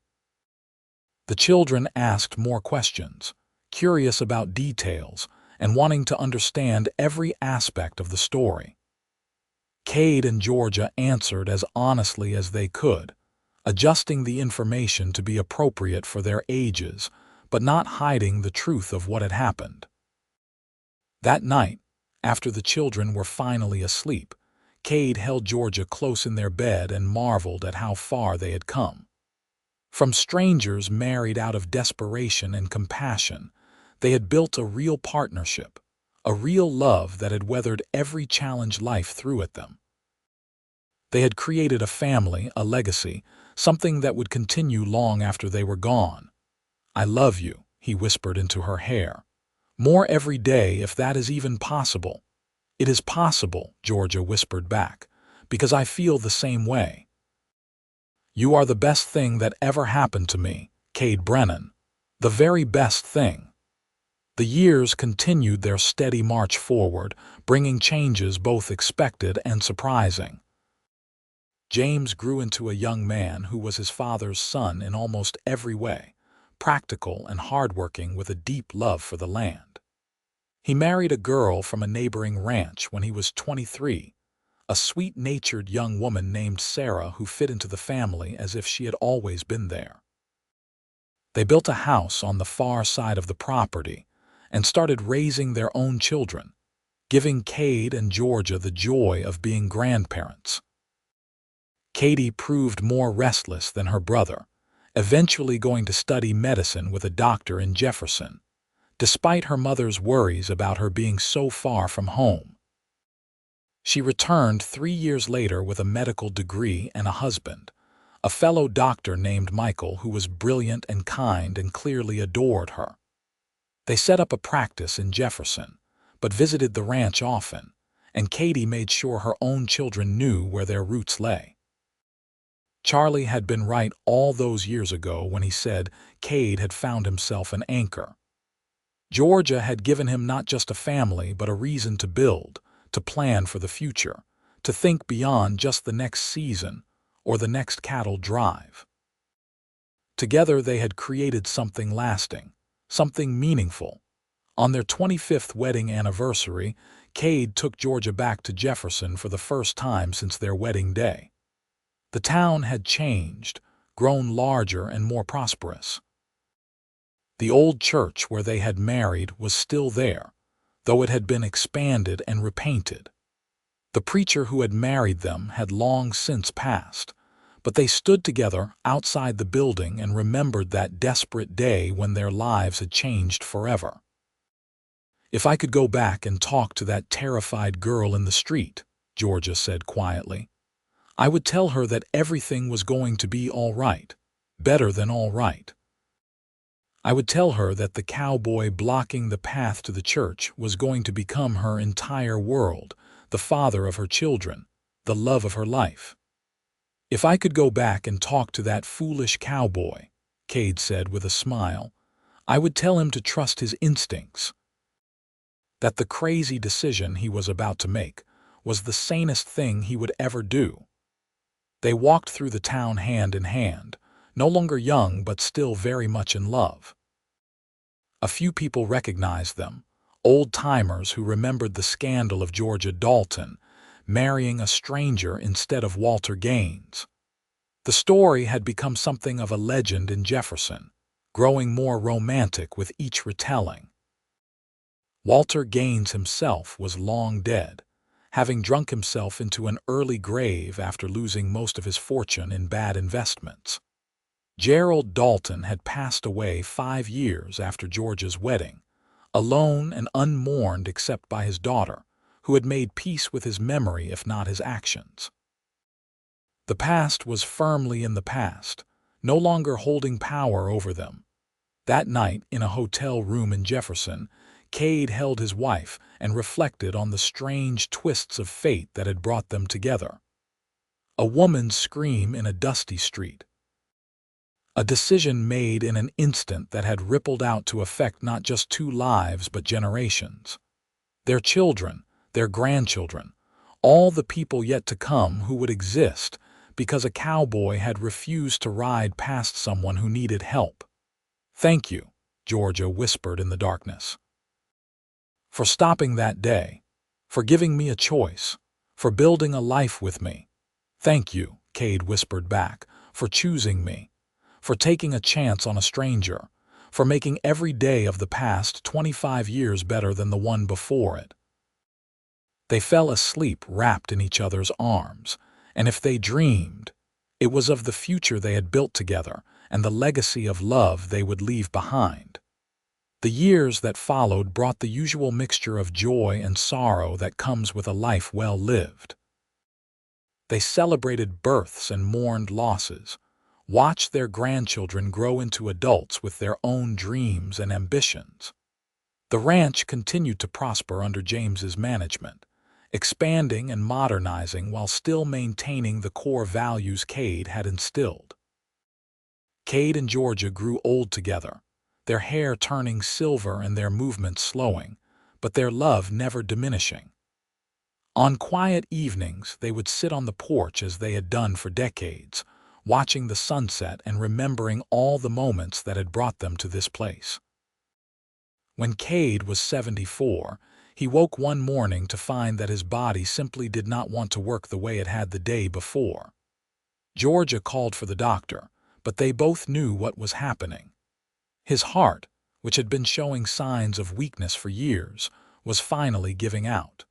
The children asked more questions, curious about details and wanting to understand every aspect of the story. Cade and Georgia answered as honestly as they could, adjusting the information to be appropriate for their ages, but not hiding the truth of what had happened. That night, after the children were finally asleep, Cade held Georgia close in their bed and marveled at how far they had come. From strangers married out of desperation and compassion, they had built a real partnership, a real love that had weathered every challenge life threw at them. They had created a family, a legacy, something that would continue long after they were gone. "I love you," he whispered into her hair. "More every day if that is even possible." "It is possible," Georgia whispered back, "because I feel the same way." "You are the best thing that ever happened to me, Kade Brennan. The very best thing." The years continued their steady march forward, bringing changes both expected and surprising. James grew into a young man who was his father's son in almost every way, practical and hardworking with a deep love for the land. He married a girl from a neighboring ranch when he was 23, a sweet-natured young woman named Sarah who fit into the family as if she had always been there. They built a house on the far side of the property and started raising their own children, giving Cade and Georgia the joy of being grandparents. Katie proved more restless than her brother, eventually going to study medicine with a doctor in Jefferson, despite her mother's worries about her being so far from home. She returned 3 years later with a medical degree and a husband, a fellow doctor named Michael who was brilliant and kind and clearly adored her. They set up a practice in Jefferson, but visited the ranch often, and Katie made sure her own children knew where their roots lay. Charlie had been right all those years ago when he said Cade had found himself an anchor. Georgia had given him not just a family but a reason to build, to plan for the future, to think beyond just the next season or the next cattle drive. Together they had created something lasting, something meaningful. On their 25th wedding anniversary, Cade took Georgia back to Jefferson for the first time since their wedding day. The town had changed, grown larger and more prosperous. The old church where they had married was still there, though it had been expanded and repainted. The preacher who had married them had long since passed, but they stood together outside the building and remembered that desperate day when their lives had changed forever. "If I could go back and talk to that terrified girl in the street," Georgia said quietly, "I would tell her that everything was going to be all right, better than all right. I would tell her that the cowboy blocking the path to the church was going to become her entire world, the father of her children, the love of her life. If I could go back and talk to that foolish cowboy," Cade said with a smile, "I would tell him to trust his instincts, that the crazy decision he was about to make was the sanest thing he would ever do." They walked through the town hand in hand, no longer young but still very much in love. A few people recognized them, old-timers who remembered the scandal of Georgia Dalton marrying a stranger instead of Walter Gaines. The story had become something of a legend in Jefferson, growing more romantic with each retelling. Walter Gaines himself was long dead, having drunk himself into an early grave after losing most of his fortune in bad investments. Gerald Dalton had passed away 5 years after Georgia's wedding, alone and unmourned except by his daughter, who had made peace with his memory if not his actions. The past was firmly in the past, no longer holding power over them. That night, in a hotel room in Jefferson, Kade held his wife and reflected on the strange twists of fate that had brought them together. A woman's scream in a dusty street. A decision made in an instant that had rippled out to affect not just 2 lives but generations. Their children, their grandchildren, all the people yet to come who would exist because a cowboy had refused to ride past someone who needed help. "Thank you," Georgia whispered in the darkness. "For stopping that day, for giving me a choice, for building a life with me. Thank you," Kade whispered back, "for choosing me, for taking a chance on a stranger, for making every day of the past 25 years better than the one before it." They fell asleep wrapped in each other's arms, and if they dreamed, it was of the future they had built together and the legacy of love they would leave behind. The years that followed brought the usual mixture of joy and sorrow that comes with a life well lived. They celebrated births and mourned losses, watched their grandchildren grow into adults with their own dreams and ambitions. The ranch continued to prosper under James's management, expanding and modernizing while still maintaining the core values Kade had instilled. Kade and Georgia grew old together, their hair turning silver and their movements slowing, but their love never diminishing. On quiet evenings, they would sit on the porch as they had done for decades, watching the sunset and remembering all the moments that had brought them to this place. When Kade was 74, he woke one morning to find that his body simply did not want to work the way it had the day before. Georgia called for the doctor, but they both knew what was happening. His heart, which had been showing signs of weakness for years, was finally giving out.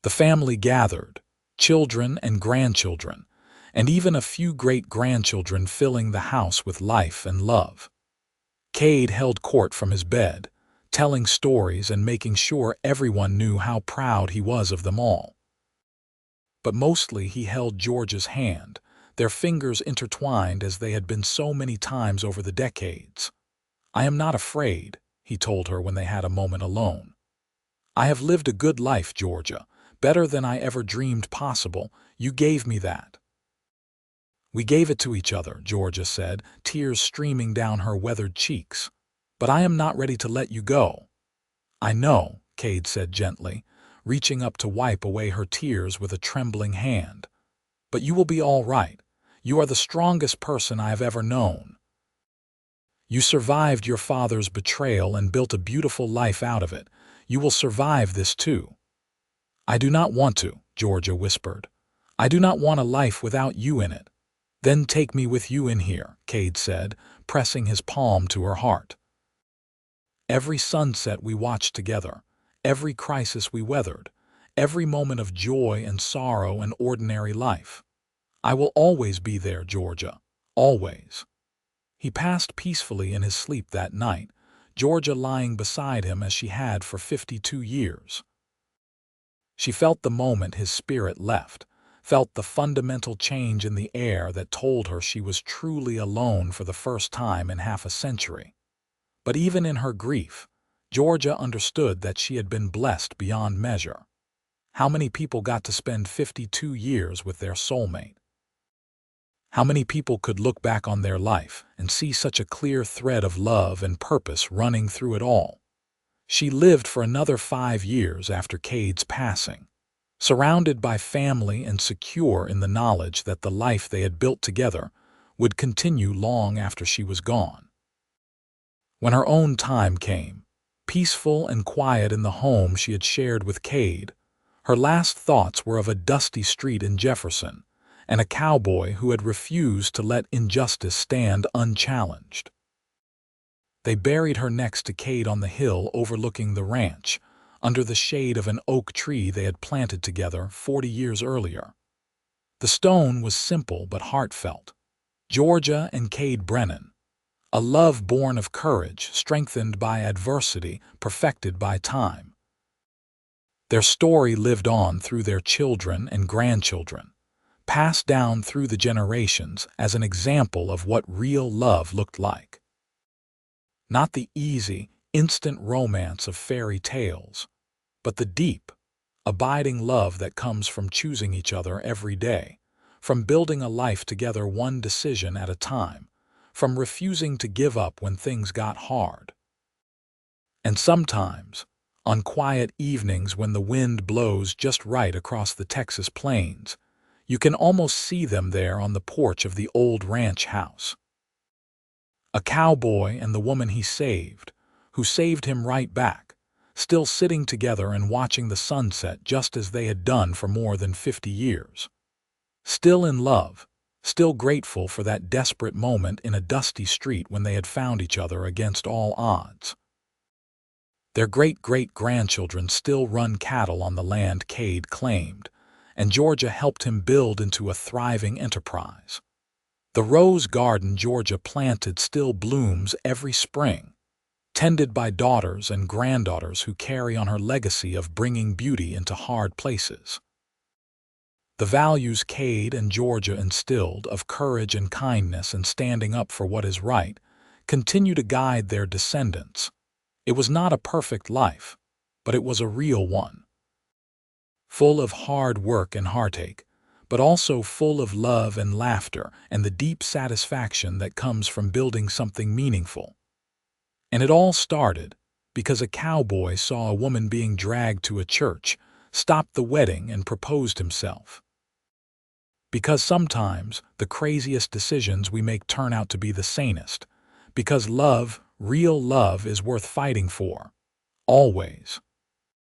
The family gathered, children and grandchildren, and even a few great-grandchildren filling the house with life and love. Kade held court from his bed, telling stories and making sure everyone knew how proud he was of them all. But mostly he held Georgia's hand, their fingers intertwined as they had been so many times over the decades. "I am not afraid," he told her when they had a moment alone. "I have lived a good life, Georgia, better than I ever dreamed possible. You gave me that." "We gave it to each other," Georgia said, tears streaming down her weathered cheeks. "But I am not ready to let you go." "I know," Kade said gently, reaching up to wipe away her tears with a trembling hand. "But you will be all right. You are the strongest person I have ever known. You survived your father's betrayal and built a beautiful life out of it. You will survive this too." "I do not want to," Georgia whispered. "I do not want a life without you in it." "Then take me with you in here," Kade said, pressing his palm to her heart. "Every sunset we watched together, every crisis we weathered, every moment of joy and sorrow and ordinary life. I will always be there, Georgia, always." He passed peacefully in his sleep that night, Georgia lying beside him as she had for 52 years. She felt the moment his spirit left, felt the fundamental change in the air that told her she was truly alone for the first time in half a century. But even in her grief, Georgia understood that she had been blessed beyond measure. How many people got to spend 52 years with their soulmate? How many people could look back on their life and see such a clear thread of love and purpose running through it all? She lived for another 5 years after Kade's passing, surrounded by family and secure in the knowledge that the life they had built together would continue long after she was gone. When her own time came, peaceful and quiet in the home she had shared with Kade, her last thoughts were of a dusty street in Jefferson and a cowboy who had refused to let injustice stand unchallenged. They buried her next to Kade on the hill overlooking the ranch, under the shade of an oak tree they had planted together 40 years earlier. The stone was simple but heartfelt. Georgia and Kade Brennan. A love born of courage, strengthened by adversity, perfected by time. Their story lived on through their children and grandchildren, passed down through the generations as an example of what real love looked like. Not the easy, instant romance of fairy tales, but the deep, abiding love that comes from choosing each other every day, from building a life together one decision at a time, from refusing to give up when things got hard. And sometimes, on quiet evenings when the wind blows just right across the Texas plains, you can almost see them there on the porch of the old ranch house. A cowboy and the woman he saved, who saved him right back, still sitting together and watching the sunset just as they had done for more than 50 years. Still in love, still grateful for that desperate moment in a dusty street when they had found each other against all odds. Their great-great-grandchildren still run cattle on the land Kade claimed, and Georgia helped him build into a thriving enterprise. The rose garden Georgia planted still blooms every spring, tended by daughters and granddaughters who carry on her legacy of bringing beauty into hard places. The values Kade and Georgia instilled of courage and kindness and standing up for what is right continue to guide their descendants. It was not a perfect life, but it was a real one. Full of hard work and heartache, but also full of love and laughter and the deep satisfaction that comes from building something meaningful. And it all started because a cowboy saw a woman being dragged to a church, stopped the wedding, and proposed himself. Because sometimes the craziest decisions we make turn out to be the sanest. Because love, real love, is worth fighting for. Always.